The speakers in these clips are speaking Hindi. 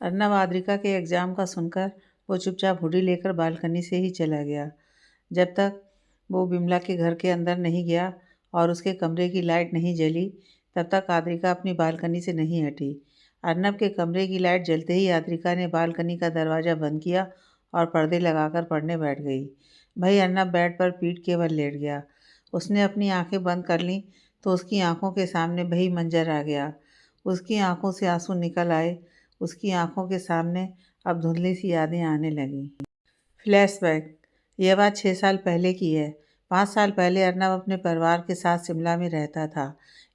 अर्नब आद्रिका के एग्ज़ाम का सुनकर वो चुपचाप हुडी लेकर बालकनी से ही चला गया। जब तक वो बिमला के घर के अंदर नहीं गया और उसके कमरे की लाइट नहीं जली, तब तक आद्रिका अपनी बालकनी से नहीं हटी। अर्नब के कमरे की लाइट जलते ही आद्रिका ने बालकनी का दरवाज़ा बंद किया और पर्दे लगाकर पढ़ने बैठ गई। भाई अर्नब बेड पर पीठ के बल लेट गया। उसने अपनी आंखें बंद कर लीं तो उसकी आंखों के सामने वही मंजर आ गया। उसकी आंखों से आंसू निकल आए। उसकी आंखों के सामने अब धुंधली सी यादें आने लगीं। फ्लैशबैक। यह बात 6 साल पहले की है। 5 साल पहले अर्नब अपने परिवार के साथ शिमला में रहता था।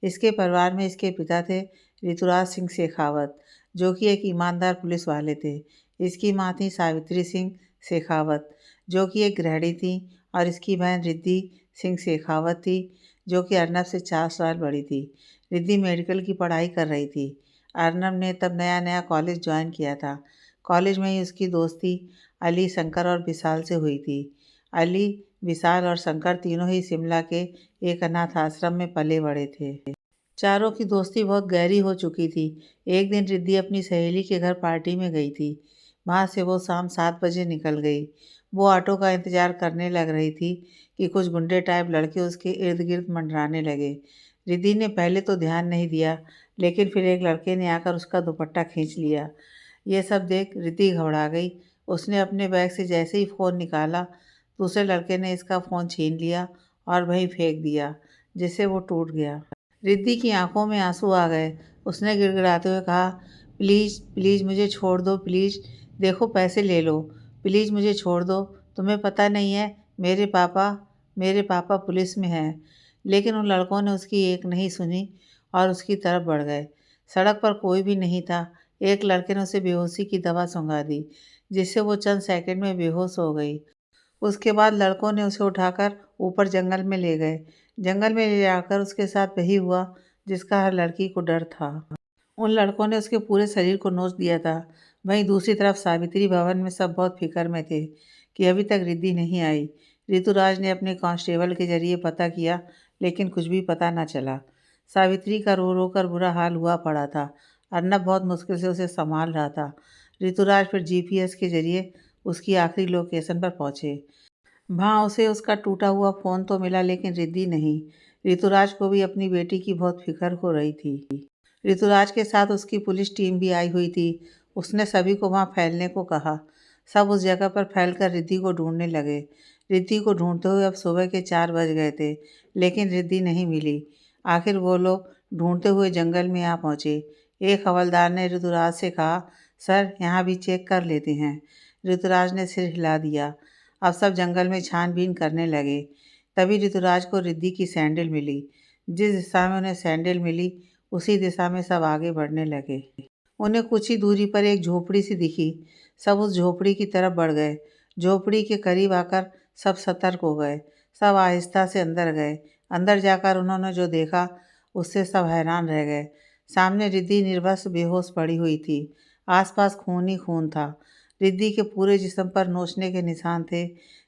इसके परिवार में इसके पिता थे ऋतुराज सिंह शेखावत, जो कि एक ईमानदार पुलिस वाले थे। इसकी माँ थी सावित्री सिंह शेखावत, जो कि एक गृहिणी थी, और इसकी बहन रिद्धि सिंह शेखावत थी, जो कि अर्नब से 4 साल बड़ी थी। रिद्धि मेडिकल की पढ़ाई कर रही थी। अर्नब ने तब नया नया कॉलेज ज्वाइन किया था। कॉलेज में ही उसकी दोस्ती अली, शंकर और विशाल से हुई थी। अली, विशाल और शंकर तीनों ही शिमला के एक अनाथ आश्रम में पले बड़े थे। चारों की दोस्ती बहुत गहरी हो चुकी थी। एक दिन रिद्धि अपनी सहेली के घर पार्टी में गई थी। वहाँ से वो शाम 7 बजे निकल गई। वो ऑटो का इंतज़ार करने लग रही थी कि कुछ गुंडे टाइप लड़के उसके इर्द गिर्द मंडराने लगे। रिद्धि ने पहले तो ध्यान नहीं दिया, लेकिन फिर एक लड़के ने आकर उसका दुपट्टा खींच लिया। ये सब देख रिद्धि घबरा गई। उसने अपने बैग से जैसे ही फ़ोन निकाला, दूसरे लड़के ने इसका फ़ोन छीन लिया और वहीं फेंक दिया, जिससे वो टूट गया। रिद्धि की आंखों में आंसू आ गए। उसने गिड़गिड़ाते हुए कहा, प्लीज़ प्लीज़ मुझे छोड़ दो, प्लीज़ देखो पैसे ले लो, प्लीज़ मुझे छोड़ दो। तुम्हें पता नहीं है मेरे पापा पुलिस में हैं। लेकिन उन लड़कों ने उसकी एक नहीं सुनी और उसकी तरफ बढ़ गए। सड़क पर कोई भी नहीं था। एक लड़के ने उसे बेहोशी की दवा सुंघा दी, जिससे वो चंद सेकंड में बेहोश हो गई। उसके बाद लड़कों ने उसे उठाकर ऊपर जंगल में ले गए। जंगल में ले जाकर उसके साथ वही हुआ जिसका हर लड़की को डर था। उन लड़कों ने उसके पूरे शरीर को नोच दिया था। वहीं दूसरी तरफ सावित्री भवन में सब बहुत फिक्र में थे कि अभी तक रिद्धि नहीं आई। ऋतुराज ने अपने कांस्टेबल के जरिए पता किया, लेकिन कुछ भी पता न चला। सावित्री का रो रो कर बुरा हाल हुआ पड़ा था। अर्नब बहुत मुश्किल से उसे संभाल रहा था। ऋतुराज फिर जीपीएस के जरिए उसकी आखिरी लोकेशन पर पहुंचे। वहाँ उसे उसका टूटा हुआ फ़ोन तो मिला, लेकिन रिद्धि नहीं। ऋतुराज को भी अपनी बेटी की बहुत फिक्र हो रही थी। ऋतुराज के साथ उसकी पुलिस टीम भी आई हुई थी। उसने सभी को वहाँ फैलने को कहा। सब उस जगह पर फैलकर रिद्धि को ढूंढने लगे। रिद्धि को ढूंढते हुए अब सुबह के 4 बज गए थे, लेकिन रिद्धि नहीं मिली। आखिर वो लोग ढूंढते हुए जंगल में आ पहुँचे। एक हवलदार ने ऋतुराज से कहा, सर यहाँ भी चेक कर लेते हैं। ऋतुराज ने सिर हिला दिया। अब सब जंगल में छानबीन करने लगे। तभी ऋतुराज को रिद्धि की सैंडल मिली। जिस दिशा में उन्हें सैंडल मिली, उसी दिशा में सब आगे बढ़ने लगे। उन्हें कुछ ही दूरी पर एक झोपड़ी सी दिखी। सब उस झोपड़ी की तरफ बढ़ गए। झोपड़ी के करीब आकर सब सतर्क हो गए। सब आहिस्ता से अंदर गए। अंदर जाकर उन्होंने जो देखा, उससे सब हैरान रह गए। सामने रिद्धि निर्वस्त्र बेहोश पड़ी हुई थी। आसपास खून ही खून था। रिद्धि के पूरे जिस्म पर नोचने के निशान थे,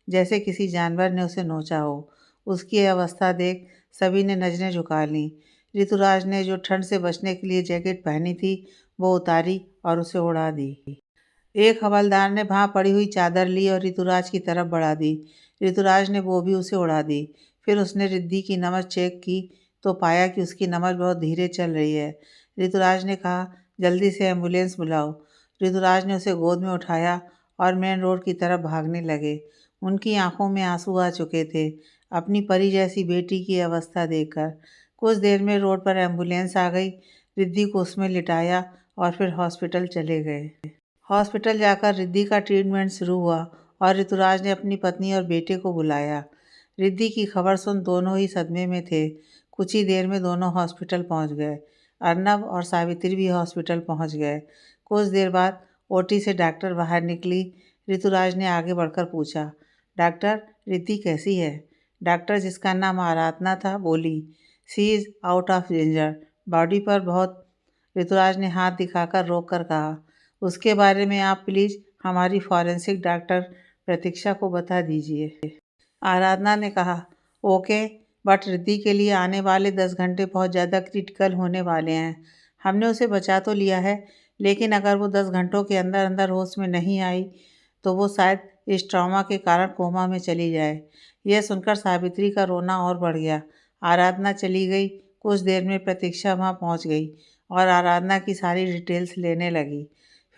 जैसे किसी जानवर ने उसे नोचा हो। उसकी यह अवस्था देख सभी ने नजरें झुका लीं। ऋतुराज ने जो ठंड से बचने के लिए जैकेट पहनी थी, वो उतारी और उसे उड़ा दी। एक हवलदार ने वहाँ पड़ी हुई चादर ली और ऋतुराज की तरफ बढ़ा दी। ऋतुराज ने वो भी उसे उड़ा दी। फिर उसने रिद्धि की नब्ज़ चेक की तो पाया कि उसकी नब्ज़ बहुत धीरे चल रही है। ऋतुराज ने कहा, जल्दी से एम्बुलेंस बुलाओ। ऋतुराज ने उसे गोद में उठाया और मेन रोड की तरफ भागने लगे। उनकी आंखों में आंसू आ चुके थे, अपनी परी जैसी बेटी की अवस्था देखकर। कुछ देर में रोड पर एम्बुलेंस आ गई। रिद्धि को उसमें लिटाया और फिर हॉस्पिटल चले गए। हॉस्पिटल जाकर रिद्धि का ट्रीटमेंट शुरू हुआ और ऋतुराज ने अपनी पत्नी और बेटे को बुलाया। रिद्धि की खबर सुन दोनों ही सदमे में थे। कुछ ही देर में दोनों हॉस्पिटल पहुंच गए। अर्नब और सावित्री भी हॉस्पिटल पहुंच गए। कुछ देर बाद ओटी से डॉक्टर बाहर निकली। ऋतुराज ने आगे बढ़कर पूछा, डॉक्टर, रिद्धि कैसी है? डॉक्टर, जिसका नाम आराधना था, बोली, she is out of danger, body पर बहुत। ऋतुराज ने हाथ दिखाकर रोक कर कहा, उसके बारे में आप प्लीज़ हमारी फॉरेंसिक डॉक्टर प्रतीक्षा को बता दीजिए। आराधना ने कहा, ओके, बट रिद्धि के लिए आने वाले 10 घंटे बहुत ज़्यादा क्रिटिकल होने वाले हैं। हमने उसे बचा तो लिया है, लेकिन अगर वो 10 घंटों के अंदर अंदर होश में नहीं आई तो वो शायद इस ट्रॉमा के कारण कोमा में चली जाए। यह सुनकर सावित्री का रोना और बढ़ गया। आराधना चली गई। कुछ देर में प्रतीक्षा वहाँ पहुँच गई और आराधना की सारी डिटेल्स लेने लगी।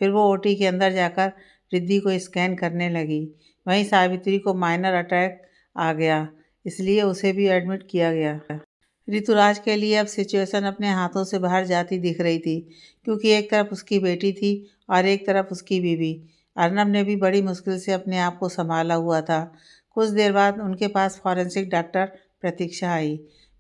फिर वो ओटी के अंदर जाकर रिद्धि को स्कैन करने लगी। वहीं सावित्री को माइनर अटैक आ गया, इसलिए उसे भी एडमिट किया गया। ऋतुराज के लिए अब सिचुएशन अपने हाथों से बाहर जाती दिख रही थी, क्योंकि एक तरफ उसकी बेटी थी और एक तरफ उसकी बीवी। अर्नब ने भी बड़ी मुश्किल से अपने आप को संभाला हुआ था। कुछ देर बाद उनके पास फॉरेंसिक डॉक्टर प्रतीक्षा आई।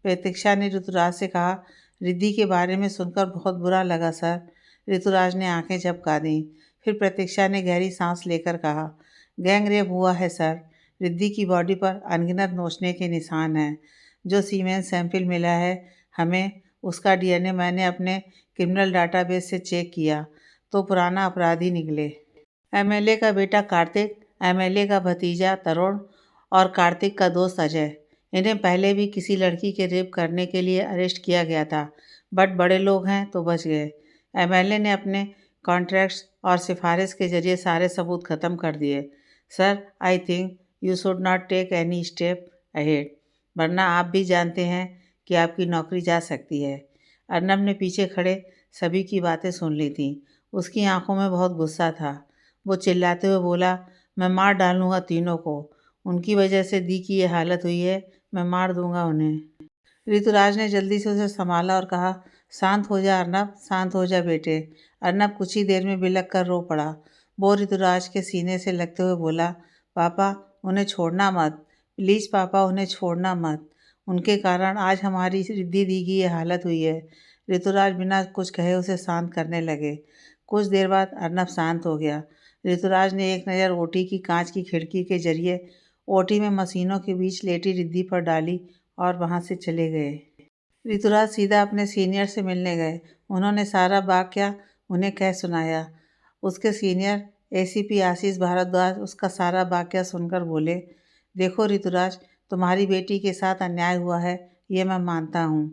प्रतीक्षा ने ऋतुराज से कहा, रिद्धि के बारे में सुनकर बहुत बुरा लगा सर। ऋतुराज ने आंखें झपका दी। फिर प्रतीक्षा ने गहरी सांस लेकर कहा, गैंग रेप हुआ है सर। रिद्धि की बॉडी पर अनगिनत नोचने के निशान हैं। जो सीमेन सैंपल मिला है हमें, उसका डीएनए मैंने अपने क्रिमिनल डाटाबेस से चेक किया तो पुराना अपराधी निकले। एमएलए का बेटा कार्तिक, एमएलए का भतीजा तरुण और कार्तिक का दोस्त अजय। इन्हें पहले भी किसी लड़की के रेप करने के लिए अरेस्ट किया गया था, बट बड़े लोग हैं तो बच गए। एमएलए ने अपने कॉन्ट्रैक्ट्स और सिफारिश के जरिए सारे सबूत ख़त्म कर दिए। Sir, I think you should not take any step ahead, वरना आप भी जानते हैं कि आपकी नौकरी जा सकती है। अर्नब ने पीछे खड़े सभी की बातें सुन ली थी। उसकी आंखों में बहुत गुस्सा था। वो चिल्लाते हुए बोला, मैं मार डालूंगा तीनों को। उनकी वजह से दी की ये हालत हुई है, मैं मार दूंगा उन्हें। ऋतुराज ने जल्दी से उसे संभाला और कहा, शांत हो जा अर्नब, शांत हो जा बेटे। अर्नब कुछ ही देर में बिलख कर रो पड़ा। वो ऋतुराज के सीने से लगते हुए बोला, पापा उन्हें छोड़ना मत, प्लीज़ पापा उन्हें छोड़ना मत। उनके कारण आज हमारी रिद्धि दी की ये हालत हुई है। ऋतुराज बिना कुछ कहे उसे शांत करने लगे। कुछ देर बाद अर्नब शांत हो गया। ऋतुराज ने एक नज़र ओटी की कांच की खिड़की के जरिए ओटी में मशीनों के बीच लेटी रिद्धि पर डाली और वहाँ से चले गए। ऋतुराज सीधा अपने सीनियर से मिलने गए। उन्होंने सारा वाकया उन्हें कह सुनाया। उसके सीनियर एसीपी आशीष भारद्वाज उसका सारा वाकया सुनकर बोले, देखो ऋतुराज, तुम्हारी बेटी के साथ अन्याय हुआ है, ये मैं मानता हूँ,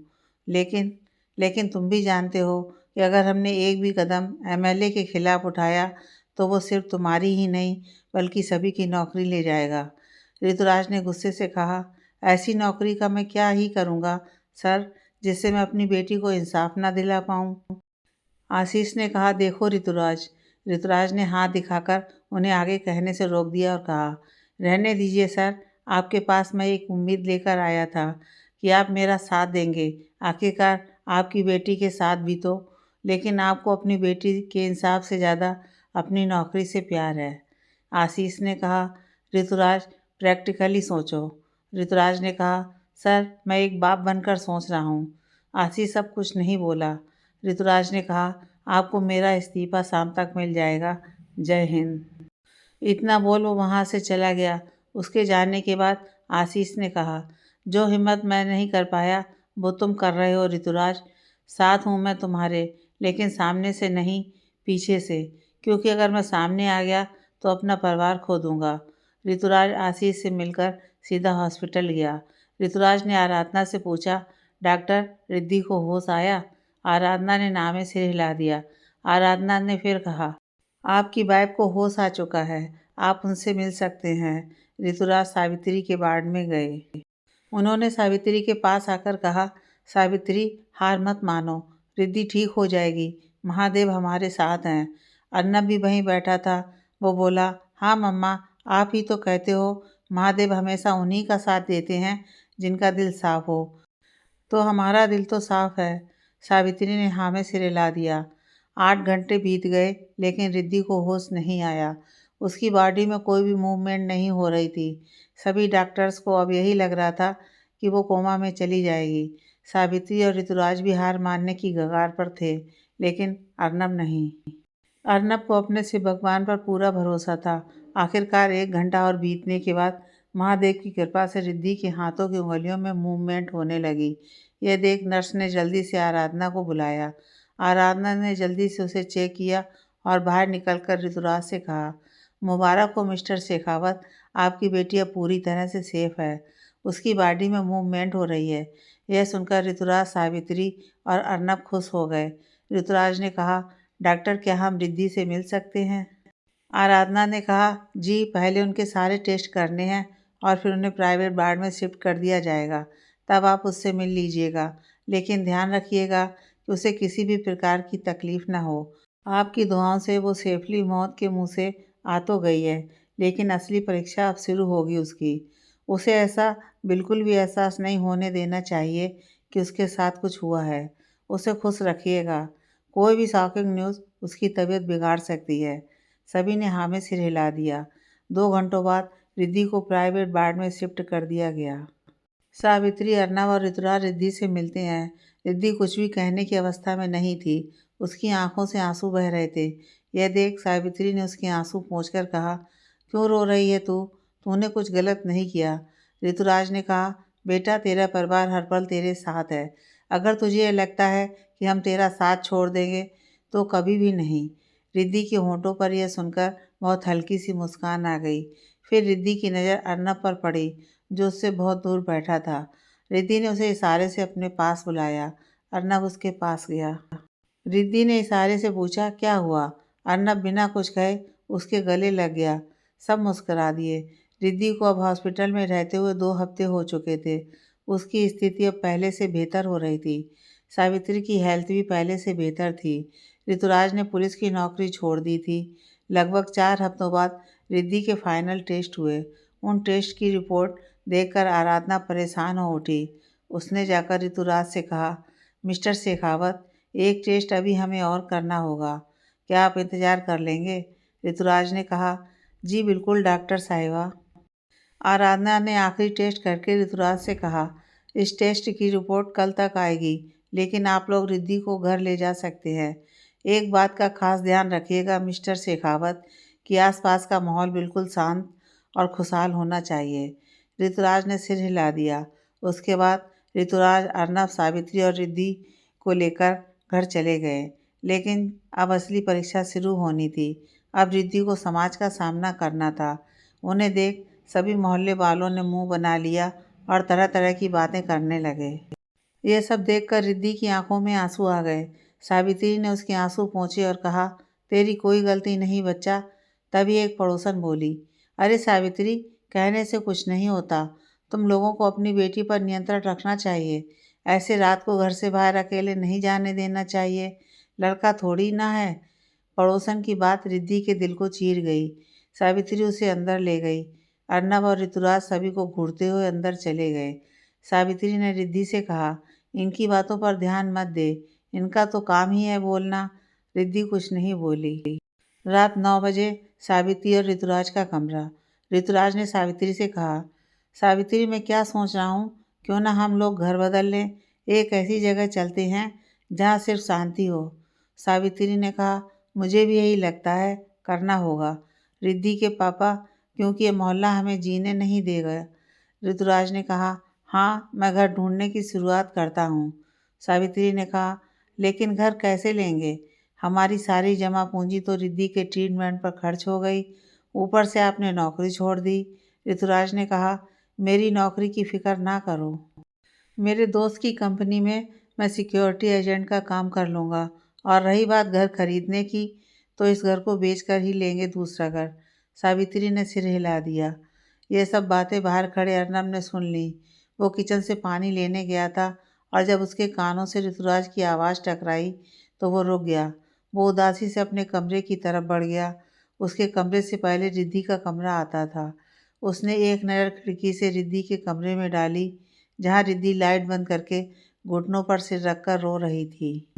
लेकिन लेकिन तुम भी जानते हो कि अगर हमने एक भी कदम एमएलए के खिलाफ उठाया तो वो सिर्फ तुम्हारी ही नहीं बल्कि सभी की नौकरी ले जाएगा। ऋतुराज ने गुस्से से कहा, ऐसी नौकरी का मैं क्या ही करूँगा सर, जिससे मैं अपनी बेटी को इंसाफ ना दिला पाऊँ। आशीष ने कहा, देखो ऋतुराज। ऋतुराज ने हाथ दिखाकर उन्हें आगे कहने से रोक दिया और कहा, रहने दीजिए सर, आपके पास मैं एक उम्मीद लेकर आया था कि आप मेरा साथ देंगे। आखिरकार आपकी बेटी के साथ भी तो, लेकिन आपको अपनी बेटी के इंसाफ से ज़्यादा अपनी नौकरी से प्यार है। आशीष ने कहा, ऋतुराज प्रैक्टिकली सोचो। ऋतुराज ने कहा, सर मैं एक बाप बनकर सोच रहा हूँ। आशीष अब कुछ नहीं बोला। ऋतुराज ने कहा, आपको मेरा इस्तीफ़ा शाम तक मिल जाएगा। जय हिंद। इतना बोल वो वहाँ से चला गया। उसके जाने के बाद आशीष ने कहा, जो हिम्मत मैं नहीं कर पाया वो तुम कर रहे हो ऋतुराज। साथ हूँ मैं तुम्हारे, लेकिन सामने से नहीं, पीछे से, क्योंकि अगर मैं सामने आ गया तो अपना परिवार खो दूँगा। ऋतुराज आशीष से मिलकर सीधा हॉस्पिटल गया। ऋतुराज ने आराधना से पूछा, डॉक्टर रिद्धि को होश आया? आराधना ने नामे सिर हिला दिया। आराधना ने फिर कहा, आपकी वाइफ को होश आ चुका है, आप उनसे मिल सकते हैं। ऋतुराज सावित्री के वार्ड में गए। उन्होंने सावित्री के पास आकर कहा, सावित्री हार मत मानो, रिद्धि ठीक हो जाएगी, महादेव हमारे साथ हैं। अर्नब भी वहीं बैठा था। वो बोला, हाँ मम्मा, आप ही तो कहते हो महादेव हमेशा उन्हीं का साथ देते हैं जिनका दिल साफ हो, तो हमारा दिल तो साफ है। सावित्री ने हाँ में सिर हिला दिया। 8 घंटे बीत गए लेकिन रिद्धि को होश नहीं आया। उसकी बॉडी में कोई भी मूवमेंट नहीं हो रही थी। सभी डॉक्टर्स को अब यही लग रहा था कि वो कोमा में चली जाएगी। सावित्री और ऋतुराज भी हार मानने की कगार पर थे, लेकिन अर्नब नहीं। अर्नब को अपने शिव भगवान पर पूरा भरोसा था। आखिरकार 1 घंटा और बीतने के बाद महादेव की कृपा से रिद्धि के हाथों की उंगलियों में मूवमेंट होने लगी। यह देख नर्स ने जल्दी से आराधना को बुलाया। आराधना ने जल्दी से उसे चेक किया और बाहर निकलकर ऋतुराज से कहा, मुबारक हो मिस्टर शेखावत, आपकी बेटी अब पूरी तरह से सेफ है। उसकी बॉडी में मूवमेंट हो रही है। यह सुनकर ऋतुराज, सावित्री और अर्नब खुश हो गए। ऋतुराज ने कहा, डॉक्टर, क्या हम रिद्धि से मिल सकते हैं? आराधना ने कहा, जी, पहले उनके सारे टेस्ट करने हैं और फिर उन्हें प्राइवेट वार्ड में शिफ्ट कर दिया जाएगा। तब आप उससे मिल लीजिएगा। लेकिन ध्यान रखिएगा कि उसे किसी भी प्रकार की तकलीफ ना हो। आपकी दुआओं से वो सेफली मौत के मुंह से आ तो गई है, लेकिन असली परीक्षा अब शुरू होगी उसकी। उसे ऐसा बिल्कुल भी एहसास नहीं होने देना चाहिए कि उसके साथ कुछ हुआ है। उसे खुश रखिएगा। कोई भी शॉकिंग न्यूज़ उसकी तबीयत बिगाड़ सकती है। सभी ने हाँ में सिर हिला दिया। 2 घंटों बाद रिद्धि को प्राइवेट वार्ड में शिफ्ट कर दिया गया। सावित्री, अर्नव और ऋतुराज रिद्धि से मिलते हैं। रिद्धि कुछ भी कहने की अवस्था में नहीं थी। उसकी आंखों से आंसू बह रहे थे। यह देख सावित्री ने उसके आंसू पोंछकर कहा, क्यों रो रही है तू? तूने कुछ गलत नहीं किया। ऋतुराज ने कहा, बेटा, तेरा परिवार हर पल तेरे साथ है। अगर तुझे यह लगता है कि हम तेरा साथ छोड़ देंगे तो कभी भी नहीं। रिद्धि के होंठों पर यह सुनकर बहुत हल्की सी मुस्कान आ गई। फिर रिद्धि की नज़र अर्नब पर पड़ी, जो उससे बहुत दूर बैठा था। रिद्धि ने उसे इशारे से अपने पास बुलाया। अर्नब उसके पास गया। रिद्धि ने इशारे से पूछा, क्या हुआ? अर्नब बिना कुछ कहे उसके गले लग गया। सब मुस्कुरा दिए। रिद्धि को अब हॉस्पिटल में रहते हुए 2 हफ्ते हो चुके थे। उसकी स्थिति अब पहले से बेहतर हो रही थी। सावित्री की हेल्थ भी पहले से बेहतर थी। ऋतुराज ने पुलिस की नौकरी छोड़ दी थी। लगभग 4 हफ्तों बाद रिद्धि के फाइनल टेस्ट हुए। उन टेस्ट की रिपोर्ट देखकर आराधना परेशान हो उठी। उसने जाकर ऋतुराज से कहा, मिस्टर शेखावत, एक टेस्ट अभी हमें और करना होगा। क्या आप इंतज़ार कर लेंगे? ऋतुराज ने कहा, जी बिल्कुल डॉक्टर साहिबा। आराधना ने आखिरी टेस्ट करके ऋतुराज से कहा, इस टेस्ट की रिपोर्ट कल तक आएगी, लेकिन आप लोग रिद्धि को घर ले जा सकते हैं। एक बात का खास ध्यान रखिएगा मिस्टर शेखावत, कि आसपास का माहौल बिल्कुल शांत और खुशहाल होना चाहिए। ऋतुराज ने सिर हिला दिया। उसके बाद ऋतुराज, अर्नब, सावित्री और रिद्धि को लेकर घर चले गए। लेकिन अब असली परीक्षा शुरू होनी थी। अब रिद्धि को समाज का सामना करना था। उन्हें देख सभी मोहल्ले वालों ने मुंह बना लिया और तरह तरह की बातें करने लगे। यह सब देखकर रिद्धि की आंखों में आंसू आ गए। सावित्री ने उसके आंसू पोंछे और कहा, तेरी कोई गलती नहीं बच्चा। तभी एक पड़ोसन बोली, अरे सावित्री, कहने से कुछ नहीं होता। तुम लोगों को अपनी बेटी पर नियंत्रण रखना चाहिए। ऐसे रात को घर से बाहर अकेले नहीं जाने देना चाहिए। लड़का थोड़ी ना है। पड़ोसन की बात रिद्धि के दिल को चीर गई। सावित्री उसे अंदर ले गई। अर्नब और ऋतुराज सभी को घूरते हुए अंदर चले गए। सावित्री ने रिद्धि से कहा, इनकी बातों पर ध्यान मत दे, इनका तो काम ही है बोलना। रिद्धि कुछ नहीं बोली। रात 9 बजे सावित्री और ऋतुराज का कमरा। ऋतुराज ने सावित्री से कहा, सावित्री, मैं क्या सोच रहा हूँ, क्यों ना हम लोग घर बदल लें। एक ऐसी जगह चलते हैं जहाँ सिर्फ शांति हो। सावित्री ने कहा, मुझे भी यही लगता है, करना होगा। रिद्धि के पापा, क्योंकि ये मोहल्ला हमें जीने नहीं देगा। ऋतुराज ने कहा, हाँ, मैं घर ढूंढने की शुरुआत करता हूँ। सावित्री ने कहा, लेकिन घर कैसे लेंगे? हमारी सारी जमा पूंजी तो रिद्धि के ट्रीटमेंट पर खर्च हो गई। ऊपर से आपने नौकरी छोड़ दी। ऋतुराज ने कहा, मेरी नौकरी की फिक्र ना करो। मेरे दोस्त की कंपनी में मैं सिक्योरिटी एजेंट का काम कर लूँगा। और रही बात घर खरीदने की, तो इस घर को बेचकर ही लेंगे दूसरा घर। सावित्री ने सिर हिला दिया। ये सब बातें बाहर खड़े अर्नब ने सुन ली। वो किचन से पानी लेने गया था और जब उसके कानों से ऋतुराज की आवाज़ टकराई तो वो रुक गया। वो उदासी से अपने कमरे की तरफ बढ़ गया। उसके कमरे से पहले रिद्धि का कमरा आता था। उसने एक नज़र खिड़की से रिद्धि के कमरे में डाली, जहाँ रिद्धि लाइट बंद करके घुटनों पर सिर रखकर रो रही थी।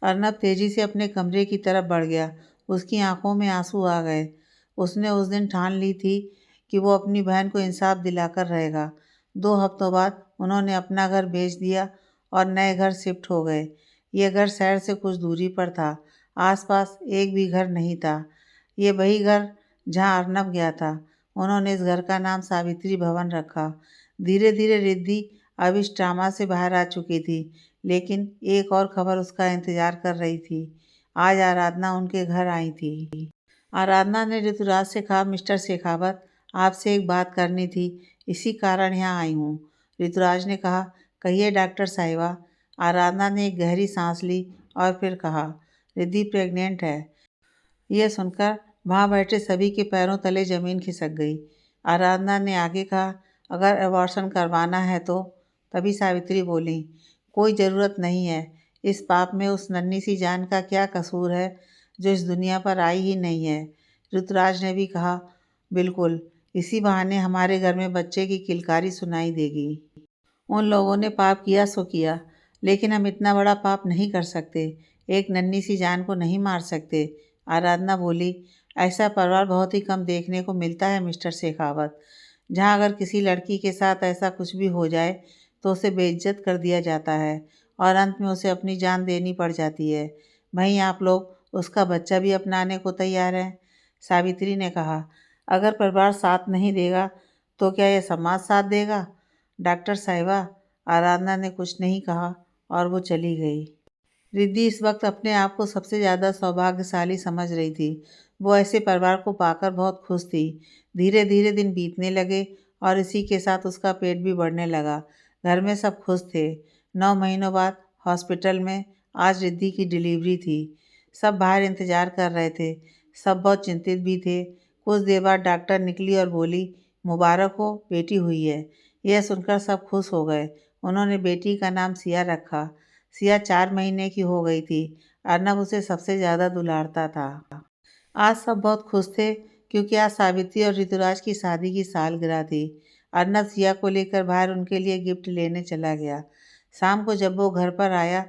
अर्नब तेजी से अपने कमरे की तरफ बढ़ गया। उसकी आंखों में आंसू आ गए। उसने उस दिन ठान ली थी कि वो अपनी बहन को इंसाफ दिलाकर रहेगा। 2 हफ्तों बाद उन्होंने अपना घर बेच दिया और नए घर शिफ्ट हो गए। ये घर शहर से कुछ दूरी पर था। आसपास एक भी घर नहीं था। ये वही घर जहाँ अर्नब गया था। उन्होंने इस घर का नाम सावित्री भवन रखा। धीरे धीरे रिद्धि अब इस ट्रामा से बाहर आ चुकी थी, लेकिन एक और खबर उसका इंतजार कर रही थी। आज आराधना उनके घर आई थी। आराधना ने ऋतुराज से कहा, मिस्टर शेखावत, आपसे एक बात करनी थी, इसी कारण यहाँ आई हूँ। ऋतुराज ने कहा, कहिए डॉक्टर साहिबा। आराधना ने एक गहरी सांस ली और फिर कहा, रिद्धि प्रेग्नेंट है। यह सुनकर वहाँ बैठे सभी के पैरों तले जमीन खिसक गई। आराधना ने आगे कहा, अगर अबॉर्शन करवाना है तो? तभी सावित्री बोली, कोई ज़रूरत नहीं है। इस पाप में उस नन्ही सी जान का क्या कसूर है जो इस दुनिया पर आई ही नहीं है। ऋतुराज ने भी कहा, बिल्कुल, इसी बहाने हमारे घर में बच्चे की किलकारी सुनाई देगी। उन लोगों ने पाप किया सो किया, लेकिन हम इतना बड़ा पाप नहीं कर सकते। एक नन्ही सी जान को नहीं मार सकते। आराधना बोली, ऐसा परिवार बहुत ही कम देखने को मिलता है मिस्टर शेखावत, जहाँ अगर किसी लड़की के साथ ऐसा कुछ भी हो जाए तो उसे बेइज्जत कर दिया जाता है और अंत में उसे अपनी जान देनी पड़ जाती है। वहीं आप लोग उसका बच्चा भी अपनाने को तैयार हैं। सावित्री ने कहा, अगर परिवार साथ नहीं देगा तो क्या यह समाज साथ देगा? डॉक्टर साहिबा, आराधना ने कुछ नहीं कहा और वो चली गई। रिद्धि इस वक्त अपने आप को सबसे ज़्यादा सौभाग्यशाली समझ रही थी। वो ऐसे परिवार को पाकर बहुत खुश थी। धीरे धीरे दिन बीतने लगे और इसी के साथ उसका पेट भी बढ़ने लगा। घर में सब खुश थे। 9 महीनों बाद हॉस्पिटल में आज रिद्धि की डिलीवरी थी। सब बाहर इंतज़ार कर रहे थे। सब बहुत चिंतित भी थे। कुछ देर बाद डॉक्टर निकली और बोली, मुबारक हो, बेटी हुई है। यह सुनकर सब खुश हो गए। उन्होंने बेटी का नाम सिया रखा। सिया 4 महीने की हो गई थी। अर्नब उसे सबसे ज़्यादा दुलारता था। आज सब बहुत खुश थे क्योंकि आज सावित्री और ऋतुराज की शादी की सालगिरह थी। अर्नब सिया को लेकर बाहर उनके लिए गिफ्ट लेने चला गया। शाम को जब वो घर पर आया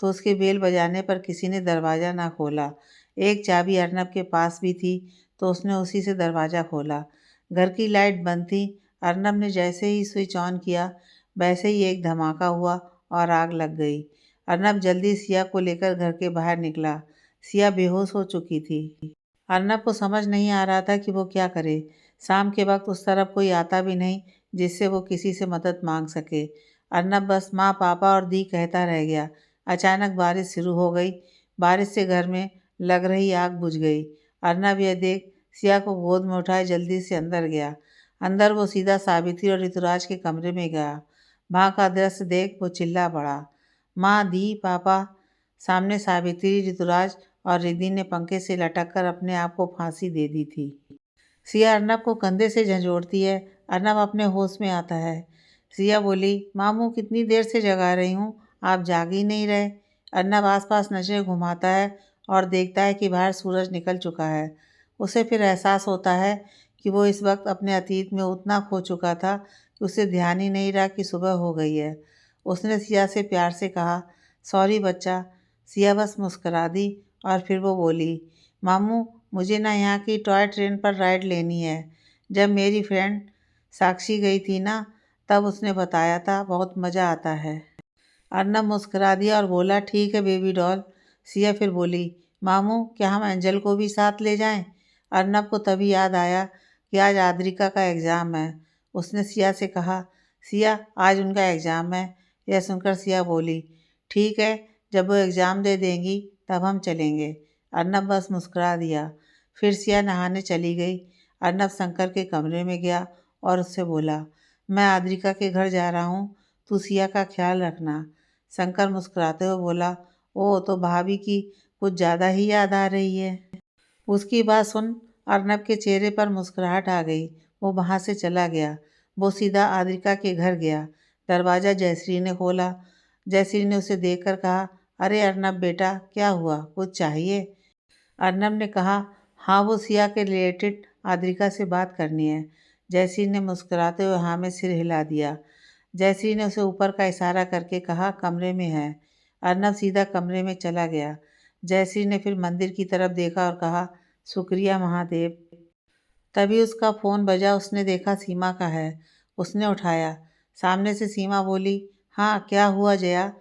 तो उसके बेल बजाने पर किसी ने दरवाज़ा ना खोला। एक चाबी अर्नब के पास भी थी तो उसने उसी से दरवाज़ा खोला। घर की लाइट बंद थी। अर्नब ने जैसे ही स्विच ऑन किया वैसे ही एक धमाका हुआ और आग लग गई। अर्नब जल्दी सिया को लेकर घर के बाहर निकला। सिया बेहोश हो चुकी थी। अर्नब को समझ नहीं आ रहा था कि वो क्या करे। शाम के वक्त उस तरफ कोई आता भी नहीं जिससे वो किसी से मदद मांग सके। अर्नब बस माँ, पापा और दी कहता रह गया। अचानक बारिश शुरू हो गई। बारिश से घर में लग रही आग बुझ गई। अर्नब यह देख सिया को गोद में उठाए जल्दी से अंदर गया। अंदर वो सीधा सावित्री और ऋतुराज के कमरे में गया। वहाँ का दृश्य देख वो चिल्ला पड़ा। माँ, दी, पापा। सामने सावित्री, ऋतुराज और रिद्धि ने पंखे से लटक कर अपने आप को फांसी दे दी थी। सिया अर्नब को कंधे से झंझोड़ती है। अर्नब अपने होश में आता है। सिया बोली, मामू, कितनी देर से जगा रही हूँ, आप जाग ही नहीं रहे। अर्नब आसपास नजरें घुमाता है और देखता है कि बाहर सूरज निकल चुका है। उसे फिर एहसास होता है कि वो इस वक्त अपने अतीत में उतना खो चुका था कि उसे ध्यान ही नहीं रहा कि सुबह हो गई है। उसने सिया से प्यार से कहा, सॉरी बच्चा। सिया बस मुस्कुरा दी और फिर वो बोली, मामू, मुझे ना यहाँ की टॉय ट्रेन पर राइड लेनी है। जब मेरी फ्रेंड साक्षी गई थी ना, तब उसने बताया था, बहुत मज़ा आता है। अर्नब मुस्कुरा दिया और बोला, ठीक है बेबी डॉल। सिया फिर बोली, मामू, क्या हम एंजल को भी साथ ले जाएं? अर्नब को तभी याद आया कि आज आद्रिका का एग्ज़ाम है। उसने सिया से कहा, सिया, आज उनका एग्ज़ाम है। यह सुनकर सिया बोली, ठीक है, जब वो एग्ज़ाम दे देंगी तब हम चलेंगे। अर्नब बस मुस्कुरा दिया। फिर सिया नहाने चली गई। अर्नब शंकर के कमरे में गया और उससे बोला, मैं आद्रिका के घर जा रहा हूँ, तू सिया का ख्याल रखना। शंकर मुस्कुराते हुए बोला, ओह, तो भाभी की कुछ ज़्यादा ही याद आ रही है। उसकी बात सुन अर्नब के चेहरे पर मुस्कुराहट आ गई। वो वहाँ से चला गया। वो सीधा आद्रिका के घर गया। दरवाज़ा जयश्री ने खोला। जयश्री ने उसे देखकर कहा, अरे अर्नब बेटा, क्या हुआ, कुछ चाहिए? अर्नब ने कहा, हाँ, वो सिया के रिलेटेड आद्रिका से बात करनी है। जयश्री ने मुस्कुराते हुए हाँ में सिर हिला दिया। जयश्री ने उसे ऊपर का इशारा करके कहा, कमरे में है। अर्नब सीधा कमरे में चला गया। जयश्री ने फिर मंदिर की तरफ देखा और कहा, शुक्रिया महादेव। तभी उसका फ़ोन बजा। उसने देखा सीमा का है। उसने उठाया। सामने से सीमा बोली, हाँ, क्या हुआ जया?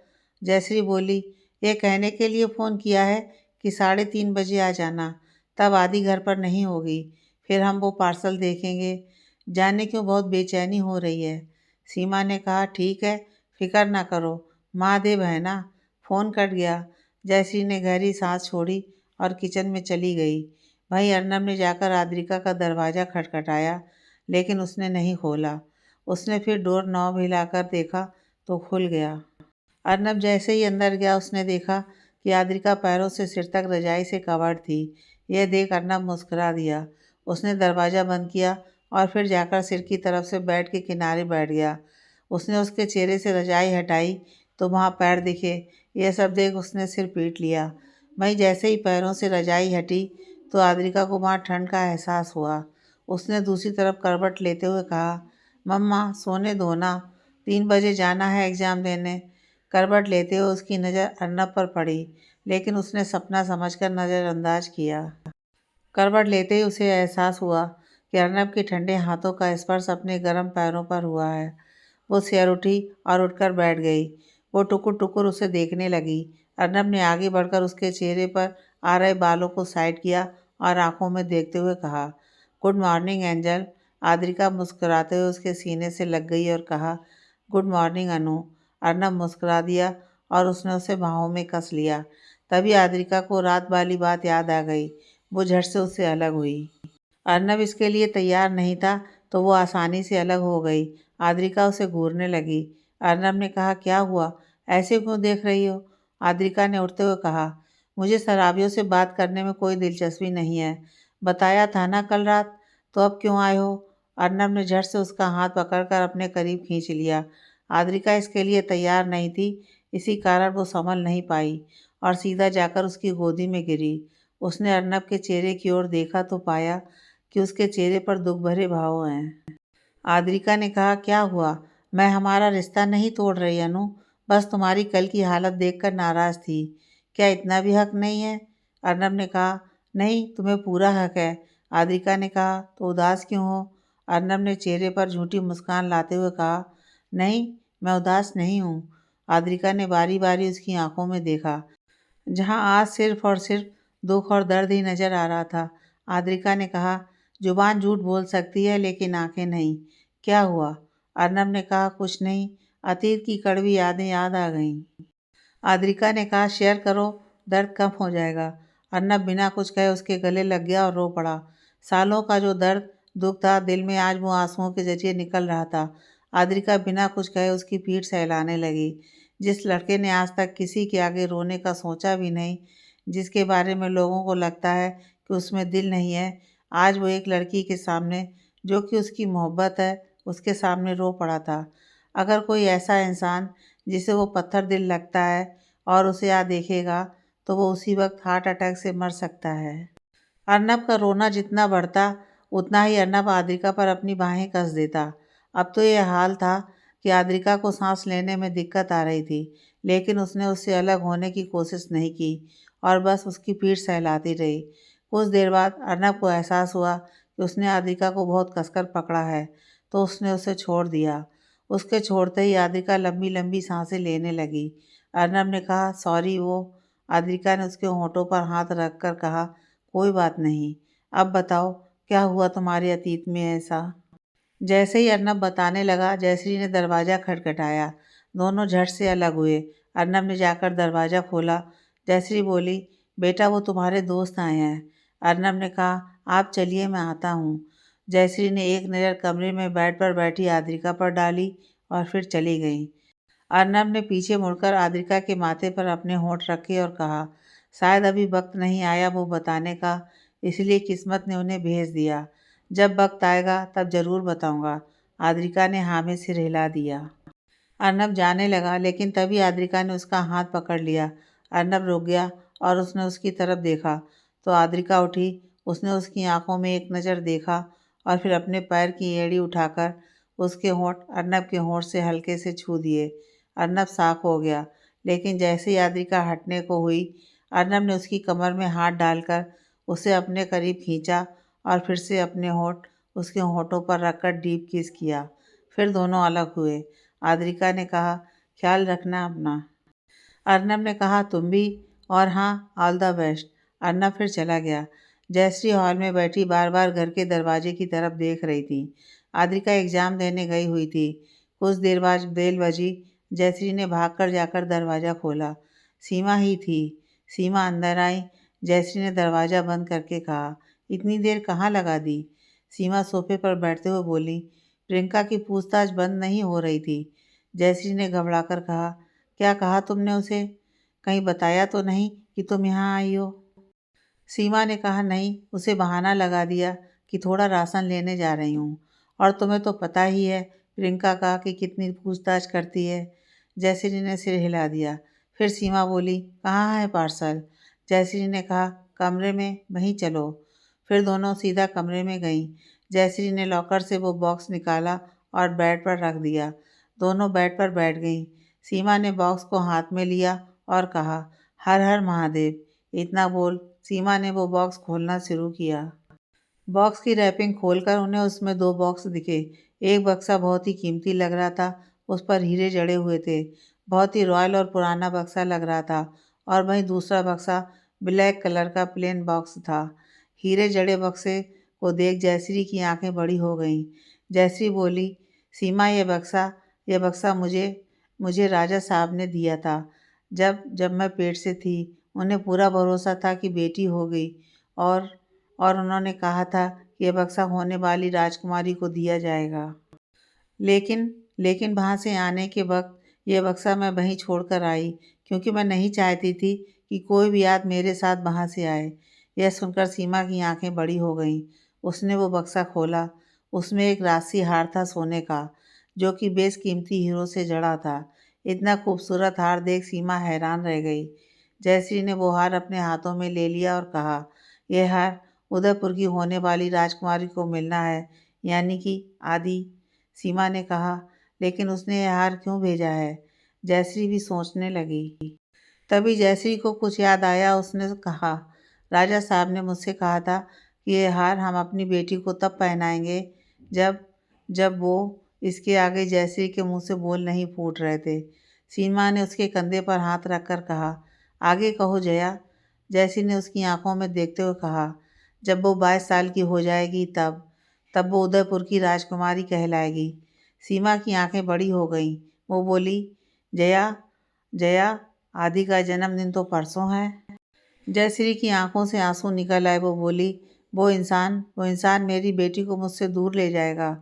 जयश्री बोली, ये कहने के लिए फ़ोन किया है कि 3:30 बजे आ जाना, तब आदि घर पर नहीं होगी। फिर हम वो पार्सल देखेंगे। जाने क्यों बहुत बेचैनी हो रही है। सीमा ने कहा, ठीक है, फिक्र ना करो, महादेव है ना। फ़ोन कट गया। जयश्री ने गहरी सांस छोड़ी और किचन में चली गई। वहीं अर्नब ने जाकर आद्रिका का दरवाज़ा खटखटाया, लेकिन उसने नहीं खोला। उसने फिर डोर नॉब हिलाकर देखा तो खुल गया। अर्नब जैसे ही अंदर गया उसने देखा कि आद्रिका पैरों से सिर तक रजाई से कवर्ड थी। यह देख अर्नब मुस्कुरा दिया। उसने दरवाज़ा बंद किया और फिर जाकर सिर की तरफ से बेड के किनारे बैठ गया। उसने उसके चेहरे से रजाई हटाई तो वहाँ पैर दिखे। यह सब देख उसने सिर पीट लिया। वहीं जैसे ही पैरों से रजाई हटी तो आद्रिका को वहाँ ठंड का एहसास हुआ। उसने दूसरी तरफ करवट लेते हुए कहा, मम्मा सोने दो ना, 3 बजे जाना है एग्ज़ाम देने। करवट लेते हुए उसकी नज़र अर्नब पर पड़ी, लेकिन उसने सपना समझकर नज़रअंदाज किया। करवट लेते ही उसे एहसास हुआ कि अर्नब के ठंडे हाथों का स्पर्श अपने गर्म पैरों पर हुआ है। वो सिर उठी और उठकर बैठ गई। वो टुकुर टुकुर उसे देखने लगी। अर्नब ने आगे बढ़कर उसके चेहरे पर आ रहे बालों को साइड किया और आंखों में देखते हुए कहा, गुड मॉर्निंग एंजल। आद्रिका मुस्कुराते हुए उसके सीने से लग गई और कहा, गुड मॉर्निंग अनु। अर्नब मुस्कुरा दिया और उसने उसे बाहों में कस लिया। तभी आद्रिका को रात वाली बात याद आ गई। वो झट से उससे अलग हुई। अर्नब इसके लिए तैयार नहीं था तो वो आसानी से अलग हो गई। आद्रिका उसे घूरने लगी। अर्नब ने कहा, क्या हुआ, ऐसे क्यों देख रही हो? आद्रिका ने उठते हुए कहा, मुझे शराबियों से बात करने में कोई दिलचस्पी नहीं है। बताया था ना कल रात, तो अब क्यों आए हो? अर्नब ने झट से उसका हाथ पकड़कर अपने करीब खींच लिया। आद्रिका इसके लिए तैयार नहीं थी, इसी कारण वो संभल नहीं पाई और सीधा जाकर उसकी गोदी में गिरी। उसने अर्नब के चेहरे की ओर देखा तो पाया कि उसके चेहरे पर दुख भरे भाव हैं। आद्रिका ने कहा, क्या हुआ? मैं हमारा रिश्ता नहीं तोड़ रही अनु, बस तुम्हारी कल की हालत देखकर नाराज़ थी। क्या इतना भी हक नहीं है? अर्नब ने कहा, नहीं, तुम्हें पूरा हक है। आद्रिका ने कहा, तो उदास क्यों हो? अर्नब ने चेहरे पर झूठी मुस्कान लाते हुए कहा, नहीं, मैं उदास नहीं हूँ। आद्रिका ने बारी बारी उसकी आंखों में देखा, जहाँ आज सिर्फ और सिर्फ दुख और दर्द ही नजर आ रहा था। आद्रिका ने कहा, जुबान झूठ बोल सकती है लेकिन आंखें नहीं। क्या हुआ? अर्नब ने कहा, कुछ नहीं, अतीत की कड़वी यादें याद आ गईं। आद्रिका ने कहा, शेयर करो, दर्द कम हो जाएगा। अर्नब बिना कुछ कहे उसके गले लग गया और रो पड़ा। सालों का जो दर्द दुख था दिल में, आज वो आंसुओं के जरिए निकल रहा था। आद्रिका बिना कुछ कहे उसकी पीठ सहलाने लगी। जिस लड़के ने आज तक किसी के आगे रोने का सोचा भी नहीं, जिसके बारे में लोगों को लगता है कि उसमें दिल नहीं है, आज वो एक लड़की के सामने, जो कि उसकी मोहब्बत है, उसके सामने रो पड़ा था। अगर कोई ऐसा इंसान जिसे वो पत्थर दिल लगता है और उसे आज देखेगा तो वो उसी वक्त हार्ट अटैक से मर सकता है। अर्नब का रोना जितना बढ़ता उतना ही अर्नब आद्रिका पर अपनी बाहें कस देता। अब तो यह हाल था कि आद्रिका को सांस लेने में दिक्कत आ रही थी, लेकिन उसने उससे अलग होने की कोशिश नहीं की और बस उसकी पीठ सहलाती रही। कुछ देर बाद अर्नब को एहसास हुआ कि उसने आद्रिका को बहुत कसकर पकड़ा है, तो उसने उसे छोड़ दिया। उसके छोड़ते ही आद्रिका लंबी लंबी सांसें लेने लगी। अर्नब ने कहा, सॉरी वो। आद्रिका ने उसके होंठों पर हाथ रखकर कहा, कोई बात नहीं। अब बताओ, क्या हुआ तुम्हारे अतीत में ऐसा? जैसे ही अर्नब बताने लगा, जयश्री ने दरवाज़ा खटखटाया। दोनों झट से अलग हुए। अर्नब ने जाकर दरवाज़ा खोला। जयश्री बोली, बेटा वो तुम्हारे दोस्त आए हैं। अर्नब ने कहा, आप चलिए, मैं आता हूँ। जयश्री ने एक नज़र कमरे में बेड पर बैठी आद्रिका पर डाली और फिर चली गई। अर्नब ने पीछे मुड़कर आद्रिका के माथे पर अपने होंठ रखे और कहा, शायद अभी वक्त नहीं आया वो बताने का, इसलिए किस्मत ने उन्हें भेज दिया। जब वक्त आएगा तब ज़रूर बताऊंगा। आद्रिका ने हाँ में सिर हिला दिया। अर्नब जाने लगा, लेकिन तभी आद्रिका ने उसका हाथ पकड़ लिया। अर्नब रुक गया और उसने उसकी तरफ देखा तो आद्रिका उठी। उसने उसकी आंखों में एक नज़र देखा और फिर अपने पैर की एड़ी उठाकर उसके होंठ अर्नब के होंठ से हल्के से छू दिए। अर्नब साफ हो गया, लेकिन जैसे ही आद्रिका हटने को हुई, अर्नब ने उसकी कमर में हाथ डालकर उसे अपने करीब खींचा और फिर से अपने होंठ उसके होंठों पर रखकर डीप किस किया। फिर दोनों अलग हुए। आद्रिका ने कहा, ख्याल रखना अपना। अर्नब ने कहा, तुम भी, और हाँ, ऑल द बेस्ट। अर्नब फिर चला गया। जयश्री हॉल में बैठी बार बार घर के दरवाजे की तरफ देख रही थी। आद्रिका एग्ज़ाम देने गई हुई थी। कुछ देर बाद बेल बजी। जयश्री ने भागकर जाकर दरवाज़ा खोला। सीमा ही थी। सीमा अंदर आई। जयश्री ने दरवाज़ा बंद करके कहा, इतनी देर कहाँ लगा दी? सीमा सोफे पर बैठते हुए बोली, प्रियंका की पूछताछ बंद नहीं हो रही थी। जयश्री ने घबराकर कहा, क्या कहा तुमने उसे? कहीं बताया तो नहीं कि तुम यहाँ आई हो? सीमा ने कहा, नहीं, उसे बहाना लगा दिया कि थोड़ा राशन लेने जा रही हूँ। और तुम्हें तो पता ही है प्रियंका का कि कितनी पूछताछ करती है। जयश्री ने सिर हिला दिया। फिर सीमा बोली, कहाँ है पार्सल? जयश्री ने कहा, कमरे में, वहीं चलो। फिर दोनों सीधा कमरे में गईं। जयश्री ने लॉकर से वो बॉक्स निकाला और बेड पर रख दिया। दोनों बेड पर बैठ गईं। सीमा ने बॉक्स को हाथ में लिया और कहा, हर हर महादेव। इतना बोल सीमा ने वो बॉक्स खोलना शुरू किया। बॉक्स की रैपिंग खोलकर उन्हें उसमें दो बॉक्स दिखे। एक बक्सा बहुत ही कीमती लग रहा था, उस पर हीरे जड़े हुए थे। बहुत ही रॉयल और पुराना बक्सा लग रहा था। और वहीं दूसरा बक्सा ब्लैक कलर का प्लेन बॉक्स था। हीरे जड़े बक्से को देख जयश्री की आंखें बड़ी हो गईं। जयश्री बोली, सीमा, ये बक्सा मुझे मुझे राजा साहब ने दिया था जब जब मैं पेट से थी। उन्हें पूरा भरोसा था कि बेटी हो गई, और और उन्होंने कहा था कि यह बक्सा होने वाली राजकुमारी को दिया जाएगा। लेकिन लेकिन वहाँ से आने के वक्त यह बक्सा मैं वहीं छोड़कर आई, क्योंकि मैं नहीं चाहती थी कि कोई भी याद मेरे साथ वहाँ से आए। यह सुनकर सीमा की आंखें बड़ी हो गईं। उसने वो बक्सा खोला। उसमें एक राशि हार था सोने का, जो कि बेशकीमती हीरो से जड़ा था। इतना खूबसूरत हार देख सीमा हैरान रह गई। जयश्री ने वो हार अपने हाथों में ले लिया और कहा, यह हार उदयपुर की होने वाली राजकुमारी को मिलना है, यानी कि आदि। सीमा ने कहा, लेकिन उसने यह हार क्यों भेजा है? जयश्री भी सोचने लगी। तभी जयश्री को कुछ याद आया। उसने कहा, राजा साहब ने मुझसे कहा था कि ये हार हम अपनी बेटी को तब पहनाएंगे जब जब वो इसके आगे जयश्री के मुंह से बोल नहीं फूट रहे थे। सीमा ने उसके कंधे पर हाथ रखकर कहा, आगे कहो जया। जयश्री ने उसकी आंखों में देखते हुए कहा, जब वो 22 साल की हो जाएगी तब तब वो उदयपुर की राजकुमारी कहलाएगी। सीमा की आंखें बड़ी हो गईं। वो बोली, जया, जया, आदि का जन्मदिन तो परसों है। जयश्री की आंखों से आंसू निकल आए। वो बोली, वो इंसान मेरी बेटी को मुझसे दूर ले जाएगा।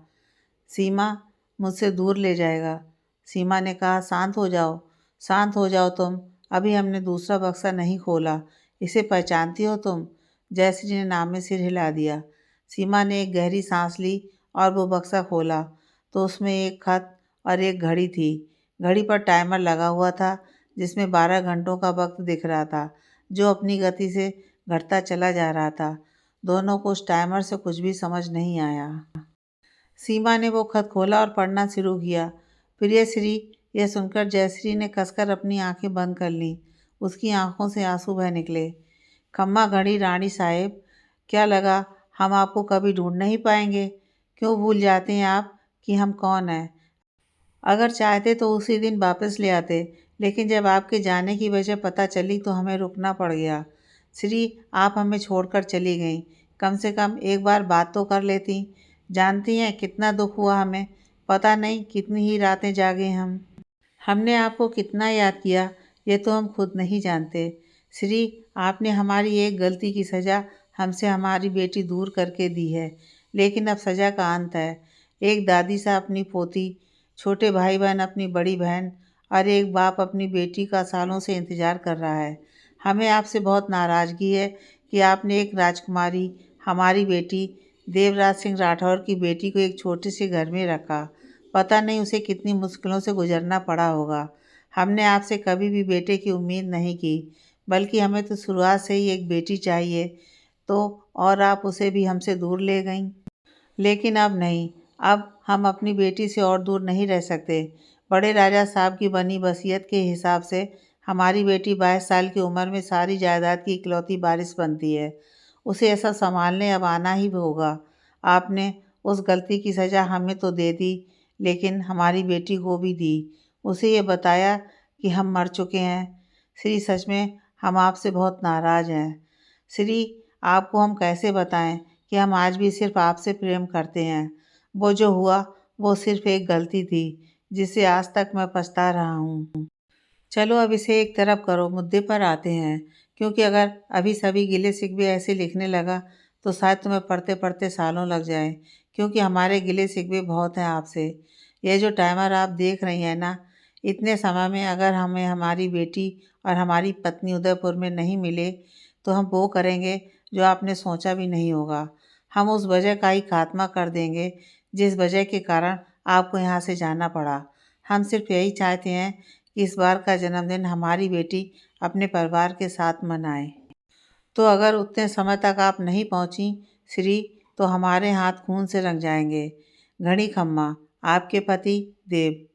सीमा, मुझसे दूर ले जाएगा। सीमा ने कहा, शांत हो जाओ, शांत हो जाओ तुम। अभी हमने दूसरा बक्सा नहीं खोला। इसे पहचानती हो तुम? जयश्री ने नाम में सिर हिला दिया। सीमा ने एक गहरी सांस ली और वो बक्सा खोला तो उसमें एक खत और एक घड़ी थी। घड़ी पर टाइमर लगा हुआ था, जिसमें 12 घंटों का वक्त दिख रहा था, जो अपनी गति से घटता चला जा रहा था। दोनों को उस टाइमर से कुछ भी समझ नहीं आया। सीमा ने वो खत खोला और पढ़ना शुरू किया। प्रियश्री, यह सुनकर जयश्री ने कसकर अपनी आंखें बंद कर लीं। उसकी आंखों से आंसू बह निकले। खम्मा घड़ी रानी साहेब, क्या लगा हम आपको कभी ढूंढ नहीं पाएंगे? क्यों भूल जाते हैं आप कि हम कौन हैं? अगर चाहते तो उसी दिन वापस ले आते, लेकिन जब आपके जाने की वजह पता चली तो हमें रुकना पड़ गया। श्री, आप हमें छोड़कर चली गईं। कम से कम एक बार बात तो कर लेती। जानती हैं कितना दुख हुआ हमें। पता नहीं कितनी ही रातें जागे हम। हमने आपको कितना याद किया, ये तो हम खुद नहीं जानते। श्री, आपने हमारी एक गलती की सज़ा हमसे हमारी बेटी दूर करके दी है, लेकिन अब सज़ा का अंत है। एक दादी सा अपनी पोती, छोटे भाई बहन अपनी बड़ी बहन, और एक बाप अपनी बेटी का सालों से इंतज़ार कर रहा है। हमें आपसे बहुत नाराज़गी है कि आपने एक राजकुमारी, हमारी बेटी देवराज सिंह राठौर की बेटी को एक छोटे से घर में रखा। पता नहीं उसे कितनी मुश्किलों से गुजरना पड़ा होगा। हमने आपसे कभी भी बेटे की उम्मीद नहीं की, बल्कि हमें तो शुरुआत से ही एक बेटी चाहिए, तो और आप उसे भी हमसे दूर ले गईं। लेकिन अब नहीं, अब हम अपनी बेटी से और दूर नहीं रह सकते। बड़े राजा साहब की बनी वसीयत के हिसाब से हमारी बेटी 22 साल की उम्र में सारी जायदाद की इकलौती वारिस बनती है। उसे ऐसा संभालने अब आना ही होगा। आपने उस गलती की सज़ा हमें तो दे दी, लेकिन हमारी बेटी को भी दी। उसे ये बताया कि हम मर चुके हैं। श्री, सच में हम आपसे बहुत नाराज़ हैं। श्री, आपको हम कैसे बताएं कि हम आज भी सिर्फ आपसे प्रेम करते हैं। वो जो हुआ वो सिर्फ एक गलती थी, जिसे आज तक मैं पछता रहा हूँ। चलो अब इसे एक तरफ करो, मुद्दे पर आते हैं। क्योंकि अगर अभी सभी गिले शिकवे ऐसे लिखने लगा तो शायद तुम्हें पढ़ते पढ़ते सालों लग जाए, क्योंकि हमारे गिले शिकवे बहुत हैं आपसे। यह जो टाइमर आप देख रही हैं ना, इतने समय में अगर हमें हमारी बेटी और हमारी पत्नी उदयपुर में नहीं मिले तो हम वो करेंगे जो आपने सोचा भी नहीं होगा। हम उस वजह का ही खात्मा कर देंगे जिस वजह के कारण आपको यहाँ से जाना पड़ा। हम सिर्फ यही चाहते हैं कि इस बार का जन्मदिन हमारी बेटी अपने परिवार के साथ मनाए। तो अगर उतने समय तक आप नहीं पहुंची श्री, तो हमारे हाथ खून से रंग जाएंगे। घड़ी खम्मा, आपके पति देव।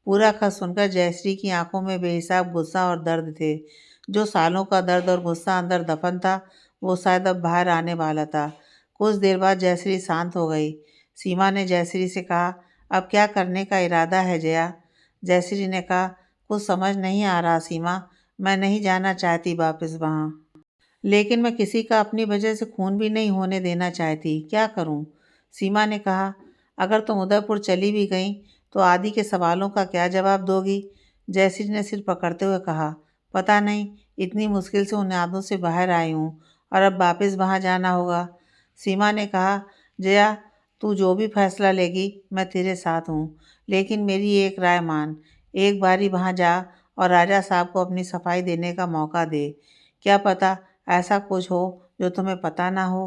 पूरा खत सुनकर जयश्री की आंखों में बेहिसाब गुस्सा और दर्द थे। जो सालों का दर्द और गुस्सा अंदर दफन था, वो शायद अब बाहर आने वाला था। कुछ देर बाद जयश्री शांत हो गई। सीमा ने जयश्री से कहा, अब क्या करने का इरादा है जया? जयश्री ने कहा, कुछ समझ नहीं आ रहा सीमा। मैं नहीं जाना चाहती वापस वहाँ, लेकिन मैं किसी का अपनी वजह से खून भी नहीं होने देना चाहती। क्या करूं? सीमा ने कहा, अगर तुम उदयपुर चली भी गई तो आदि के सवालों का क्या जवाब दोगी? जयश्री ने सिर पकड़ते हुए कहा, पता नहीं, इतनी मुश्किल से उन यादों से बाहर आई हूँ और अब वापस वहाँ जाना होगा। सीमा ने कहा, जया, तू जो भी फैसला लेगी मैं तेरे साथ हूँ, लेकिन मेरी एक राय मान। एक बारी वहाँ जा और राजा साहब को अपनी सफाई देने का मौका दे। क्या पता ऐसा कुछ हो जो तुम्हें पता ना हो।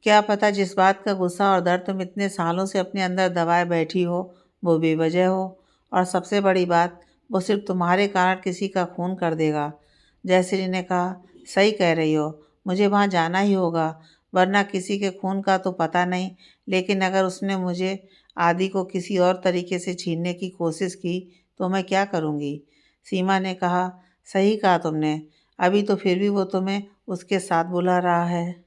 क्या पता जिस बात का गुस्सा और दर्द तुम इतने सालों से अपने अंदर दबाए बैठी हो वो बेवजह हो, और सबसे बड़ी बात, वो सिर्फ तुम्हारे कारण किसी का खून कर देगा। जयश्री ने कहा, सही कह रही हो, मुझे वहाँ जाना ही होगा, वरना किसी के खून का तो पता नहीं, लेकिन अगर उसने मुझे आदि को किसी और तरीके से छीनने की कोशिश की तो मैं क्या करूँगी? सीमा ने कहा, सही कहा तुमने। अभी तो फिर भी वो तुम्हें उसके साथ बुला रहा है।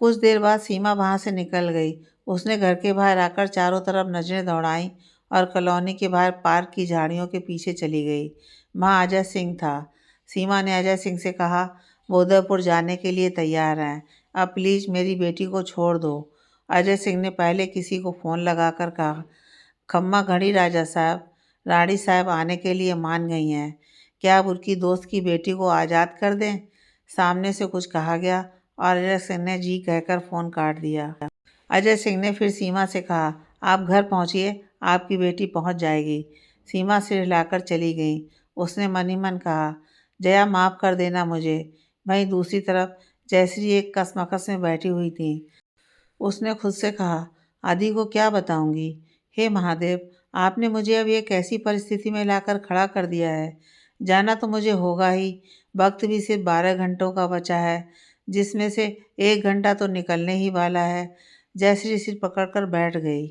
कुछ देर बाद सीमा वहाँ से निकल गई। उसने घर के बाहर आकर चारों तरफ नजरें दौड़ाईं और कॉलोनी के बाहर पार्क की झाड़ियों के पीछे चली गई। वहाँ अजय सिंह था। सीमा ने अजय सिंह से कहा, वो उदयपुर जाने के लिए तैयार हैं। अब प्लीज़ मेरी बेटी को छोड़ दो। अजय सिंह ने पहले किसी को फ़ोन लगाकर कहा, खम्मा घड़ी राजा साहब, रानी साहब आने के लिए मान गई हैं। क्या अब उनकी दोस्त की बेटी को आज़ाद कर दें? सामने से कुछ कहा गया और अजय सिंह ने जी कहकर फ़ोन काट दिया। अजय सिंह ने फिर सीमा से कहा, आप घर पहुंचिए, आपकी बेटी पहुंच जाएगी। सीमा सिर हिलाकर चली गई। उसने मन ही मन कहा, जया, माफ़ कर देना मुझे। वहीं दूसरी तरफ जयश्री एक कसमकस में बैठी हुई थी। उसने खुद से कहा, आदि को क्या बताऊंगी? हे महादेव, आपने मुझे अब एक ऐसी परिस्थिति में लाकर खड़ा कर दिया है। जाना तो मुझे होगा ही। वक्त भी सिर्फ 12 घंटों का बचा है, जिसमें से 1 घंटा तो निकलने ही वाला है। जयश्री सिर पकड़कर बैठ गई।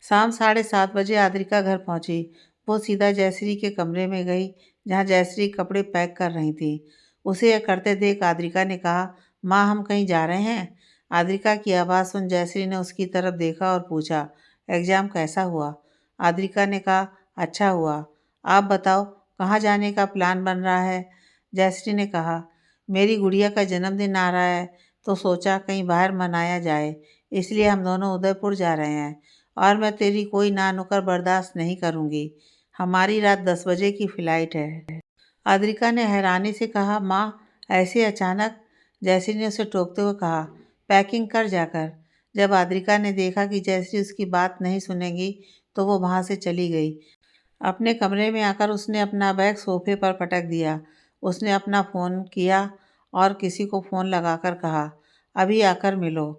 शाम 7:30 बजे आद्रिका घर पहुंची। वो सीधा जयश्री के कमरे में गई, जहां जयश्री कपड़े पैक कर रही थी। उसे यह करते देख आद्रिका ने कहा, माँ, हम कहीं जा रहे हैं? आद्रिका की आवाज़ सुन जयश्री ने उसकी तरफ देखा और पूछा, एग्ज़ाम कैसा हुआ? आद्रिका ने कहा, अच्छा हुआ। आप बताओ, कहाँ जाने का प्लान बन रहा है? जयश्री ने कहा, मेरी गुड़िया का जन्मदिन आ रहा है, तो सोचा कहीं बाहर मनाया जाए, इसलिए हम दोनों उदयपुर जा रहे हैं। और मैं तेरी कोई ना नुक्कड़ बर्दाश्त नहीं करूँगी। हमारी रात 10 बजे की फ़्लाइट है। आद्रिका ने हैरानी से कहा, माँ, ऐसे अचानक? जयश्री ने उसे टोकते हुए कहा, पैकिंग कर जाकर। जब आद्रिका ने देखा कि जयश्री उसकी बात नहीं सुनेगी, तो वो वहाँ से चली गई। अपने कमरे में आकर उसने अपना बैग सोफे पर पटक दिया। उसने अपना फ़ोन किया और किसी को फ़ोन लगाकर कहा, अभी आकर मिलो।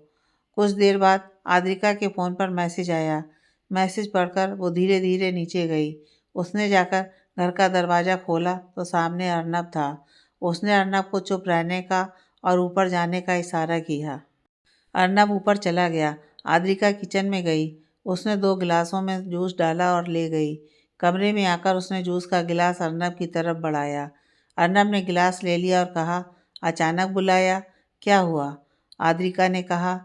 कुछ देर बाद आद्रिका के फ़ोन पर मैसेज आया। मैसेज पढ़कर वो धीरे धीरे नीचे गई। उसने जाकर घर का दरवाज़ा खोला तो सामने अर्नब था। उसने अर्नब को चुप रहने का और ऊपर जाने का इशारा किया। अर्नब ऊपर चला गया। आद्रिका किचन में गई। उसने 2 गिलासों में जूस डाला और ले गई। कमरे में आकर उसने जूस का गिलास अर्नब की तरफ बढ़ाया। अर्नब ने गिलास ले लिया और कहा, अचानक बुलाया? क्या हुआ? आद्रिका ने कहा,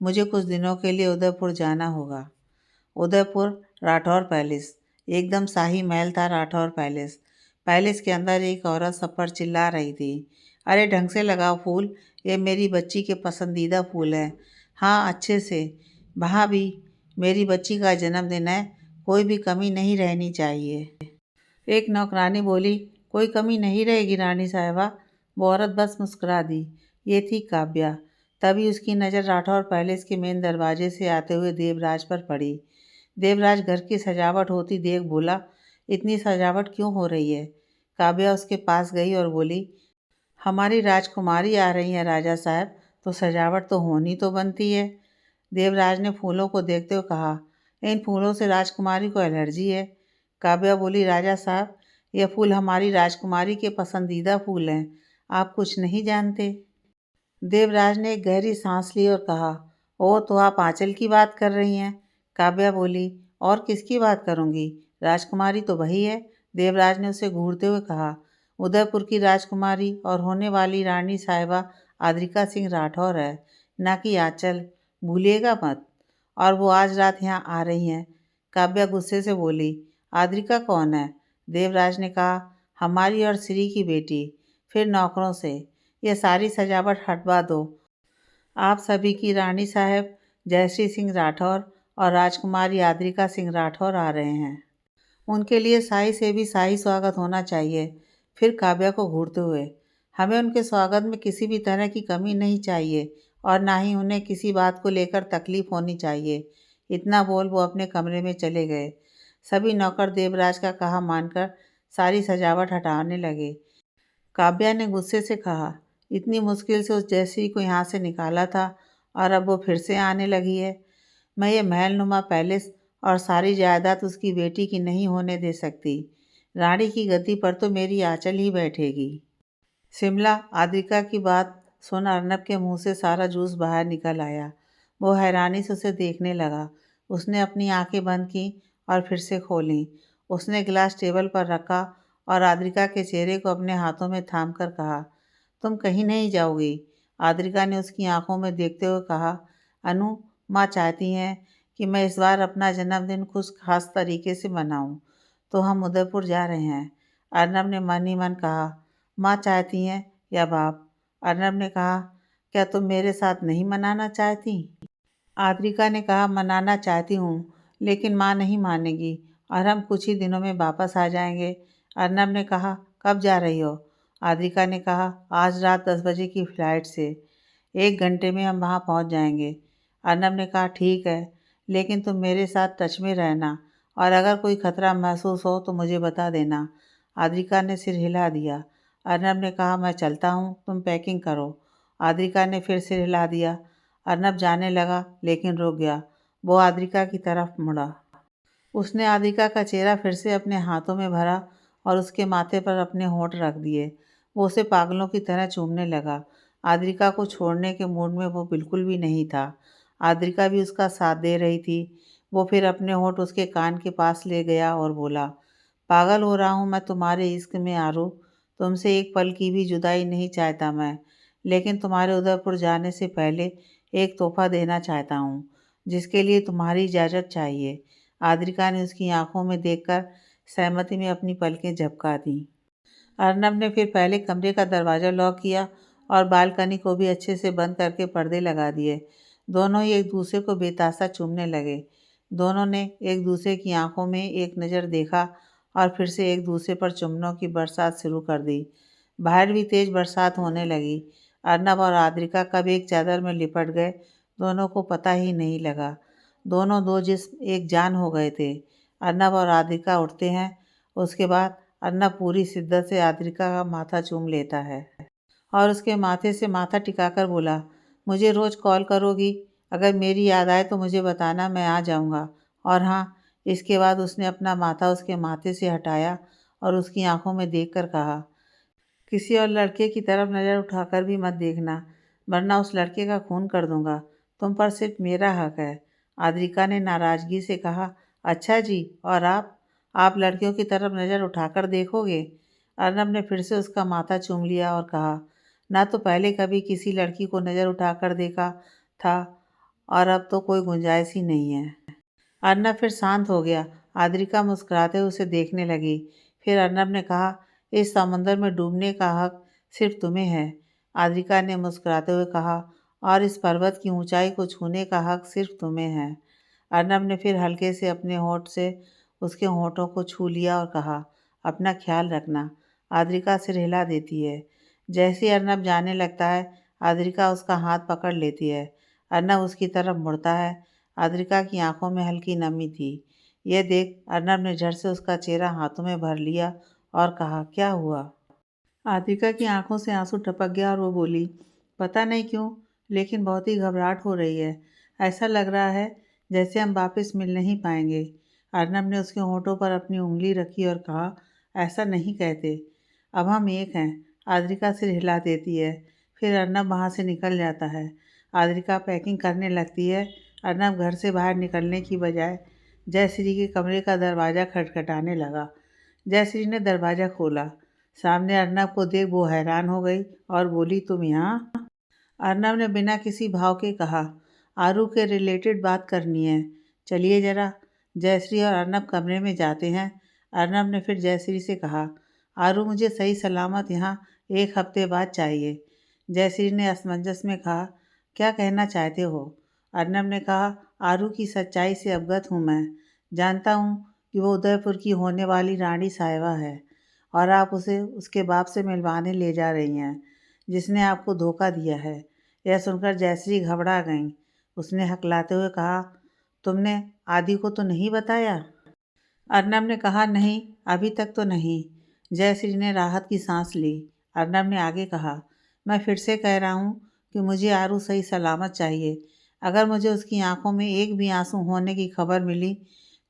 मुझे कुछ दिनों के लिए उदयपुर जाना होगा। उदयपुर राठौर पैलेस। एकदम शाही महल था राठौर पैलेस। पैलेस के अंदर एक औरत सब पर चिल्ला रही थी, अरे ढंग से लगाओ फूल, ये मेरी बच्ची के पसंदीदा फूल हैं। हाँ, अच्छे से। वहाँ भी मेरी बच्ची का जन्मदिन है, कोई भी कमी नहीं रहनी चाहिए। एक नौकरानी बोली, कोई कमी नहीं रहेगी रानी साहिबा। वो औरत बस मुस्कुरा दी। ये थी काव्या। तभी उसकी नज़र राठौर पैलेस के मेन दरवाजे से आते हुए देवराज पर पड़ी। देवराज घर की सजावट होती देख बोला, इतनी सजावट क्यों हो रही है? काव्या उसके पास गई और बोली, हमारी राजकुमारी आ रही है राजा साहब, तो सजावट तो होनी तो बनती है। देवराज ने फूलों को देखते हुए कहा, इन फूलों से राजकुमारी को एलर्जी है। काव्या बोली, राजा साहब, यह फूल हमारी राजकुमारी के पसंदीदा फूल हैं, आप कुछ नहीं जानते। देवराज ने एक गहरी सांस ली और कहा, ओ तो आप आंचल की बात कर रही हैं। काव्या बोली, और किसकी बात करूंगी, राजकुमारी तो वही है। देवराज ने उसे घूरते हुए कहा, उदयपुर की राजकुमारी और होने वाली रानी साहिबा आद्रिका सिंह राठौर है, ना कि आंचल, भूलिएगा मत। और वो आज रात यहाँ आ रही हैं। काव्या गुस्से से बोली, आद्रिका कौन है? देवराज ने कहा, हमारी और श्री की बेटी। फिर नौकरों से, यह सारी सजावट हटवा दो। आप सभी की रानी साहब जयश्री सिंह राठौर और राजकुमारी आद्रिका सिंह राठौर आ रहे हैं। उनके लिए शाही से भी शाही स्वागत होना चाहिए। फिर काव्या को घूरते हुए, हमें उनके स्वागत में किसी भी तरह की कमी नहीं चाहिए और ना ही उन्हें किसी बात को लेकर तकलीफ होनी चाहिए। इतना बोल वो अपने कमरे में चले गए। सभी नौकर देवराज का कहा मानकर सारी सजावट हटाने लगे। काव्या ने गुस्से से कहा, इतनी मुश्किल से उस जयश्री को यहाँ से निकाला था और अब वो फिर से आने लगी है। मैं ये महलनुमा पैलेस और सारी जायदाद उसकी बेटी की नहीं होने दे सकती। रानी की गद्दी पर तो मेरी आंचल ही बैठेगी। शिमला आद्रिका की बात सुन अर्नब के मुंह से सारा जूस बाहर निकल आया। वो हैरानी से उसे देखने लगा। उसने अपनी आंखें बंद की और फिर से खोली। उसने गिलास टेबल पर रखा और आद्रिका के चेहरे को अपने हाथों में थाम कर कहा, तुम कहीं नहीं जाओगी। आद्रिका ने उसकी आंखों में देखते हुए कहा, अनु, माँ चाहती हैं कि मैं इस बार अपना जन्मदिन कुछ खास तरीके से मनाऊं, तो हम उदयपुर जा रहे हैं। अर्नब ने मन ही मन कहा, माँ चाहती हैं या बाप? अर्नब ने कहा, क्या तुम मेरे साथ नहीं मनाना चाहती? आद्रिका ने कहा, मनाना चाहती हूँ, लेकिन माँ नहीं मानेगी और हम कुछ ही दिनों में वापस आ जाएंगे। अर्नब ने कहा, कब जा रही हो? आद्रिका ने कहा, आज रात 10 बजे की फ़्लाइट से। 1 घंटे में हम वहाँ पहुँच जाएंगे। अर्नब ने कहा, ठीक है, लेकिन तुम मेरे साथ टच में रहना और अगर कोई खतरा महसूस हो तो मुझे बता देना। आद्रिका ने सिर हिला दिया। अर्नब ने कहा, मैं चलता हूँ, तुम पैकिंग करो। आद्रिका ने फिर सिर हिला दिया। अर्नब जाने लगा लेकिन रुक गया। वो आद्रिका की तरफ मुड़ा। उसने आद्रिका का चेहरा फिर से अपने हाथों में भरा और उसके माथे पर अपने होंठ रख दिए। वो उसे पागलों की तरह चूमने लगा। आद्रिका को छोड़ने के मूड में वो बिल्कुल भी नहीं था। आद्रिका भी उसका साथ दे रही थी। वो फिर अपने होंठ उसके कान के पास ले गया और बोला, पागल हो रहा हूँ मैं तुम्हारे इश्क में आरू। तुमसे एक पल की भी जुदाई नहीं चाहता मैं, लेकिन तुम्हारे उदयपुर जाने से पहले एक तोहफा देना चाहता हूँ, जिसके लिए तुम्हारी इजाज़त चाहिए। आद्रिका ने उसकी आंखों में देखकर सहमति में अपनी पलकें झपका दी। अर्नब ने फिर पहले कमरे का दरवाज़ा लॉक किया और बालकनी को भी अच्छे से बंद करके पर्दे लगा दिए। दोनों ही एक दूसरे को बेतासा चूमने लगे। दोनों ने एक दूसरे की आंखों में एक नज़र देखा और फिर से एक दूसरे पर चुम्बनों की बरसात शुरू कर दी। बाहर भी तेज़ बरसात होने लगी। अर्नब और आद्रिका कब एक चादर में लिपट गए, दोनों को पता ही नहीं लगा। दोनों दो जिस्म एक जान हो गए थे। अर्नब और आद्रिका उठते हैं। उसके बाद अर्नब पूरी शिद्दत से आद्रिका का माथा चूम लेता है और उसके माथे से माथा टिकाकर बोला, मुझे रोज़ कॉल करोगी? अगर मेरी याद आए तो मुझे बताना, मैं आ जाऊँगा। और हाँ, इसके बाद उसने अपना माथा उसके माथे से हटाया और उसकी आंखों में देखकर कहा, किसी और लड़के की तरफ नज़र उठाकर भी मत देखना, वरना उस लड़के का खून कर दूंगा। तुम पर सिर्फ मेरा हक है। आद्रिका ने नाराज़गी से कहा, अच्छा जी, और आप लड़कियों की तरफ नज़र उठाकर देखोगे? अर्नब ने फिर से उसका माथा चूम लिया और कहा, ना तो पहले कभी किसी लड़की को नज़र उठाकर देखा था और अब तो कोई गुंजाइश ही नहीं है। अर्नब फिर शांत हो गया। आद्रिका मुस्कुराते हुए उसे देखने लगी। फिर अर्नब ने कहा, इस समुंदर में डूबने का हक सिर्फ तुम्हें है। आद्रिका ने मुस्कुराते हुए कहा, और इस पर्वत की ऊंचाई को छूने का हक सिर्फ तुम्हें है। अर्नब ने फिर हल्के से अपने होंठ से उसके होंठों को छू लिया और कहा, अपना ख्याल रखना। आद्रिका सिर हिला देती है। जैसे ही अर्नब जाने लगता है, आद्रिका उसका हाथ पकड़ लेती है। अर्नब उसकी तरफ मुड़ता है। आद्रिका की आंखों में हल्की नमी थी। यह देख अर्नब ने झट से उसका चेहरा हाथों में भर लिया और कहा, क्या हुआ? आद्रिका की आंखों से आंसू टपक गया और वो बोली, पता नहीं क्यों, लेकिन बहुत ही घबराहट हो रही है। ऐसा लग रहा है जैसे हम वापस मिल नहीं पाएंगे। अर्नब ने उसके होठों पर अपनी उंगली रखी और कहा, ऐसा नहीं कहते, अब हम एक हैं। आद्रिका सिर हिला देती है। फिर अर्नब वहाँ से निकल जाता है। आद्रिका पैकिंग करने लगती है। अर्नब घर से बाहर निकलने की बजाय जयश्री के कमरे का दरवाज़ा खटखटाने लगा। जयश्री ने दरवाज़ा खोला। सामने अर्नब को देख वो हैरान हो गई और बोली, तुम यहाँ? अर्नब ने बिना किसी भाव के कहा, आरू के रिलेटेड बात करनी है, चलिए जरा। जयश्री और अर्नब कमरे में जाते हैं। अर्नब ने फिर जयश्री से कहा, आरू मुझे सही सलामत यहाँ 1 हफ्ते बाद चाहिए। जयश्री ने असमंजस में कहा, क्या कहना चाहते हो? अर्नब ने कहा, आरू की सच्चाई से अवगत हूँ मैं। जानता हूँ कि वो उदयपुर की होने वाली रानी साहिबा है और आप उसे उसके बाप से मिलवाने ले जा रही हैं, जिसने आपको धोखा दिया है। यह सुनकर जयश्री घबरा गई। उसने हकलाते हुए कहा, तुमने आदि को तो नहीं बताया? अर्नब ने कहा, नहीं, अभी तक तो नहीं। जयश्री ने राहत की सांस ली। अर्नब ने आगे कहा, मैं फिर से कह रहा हूँ कि मुझे आरू सही सलामत चाहिए। अगर मुझे उसकी आंखों में एक भी आंसू होने की खबर मिली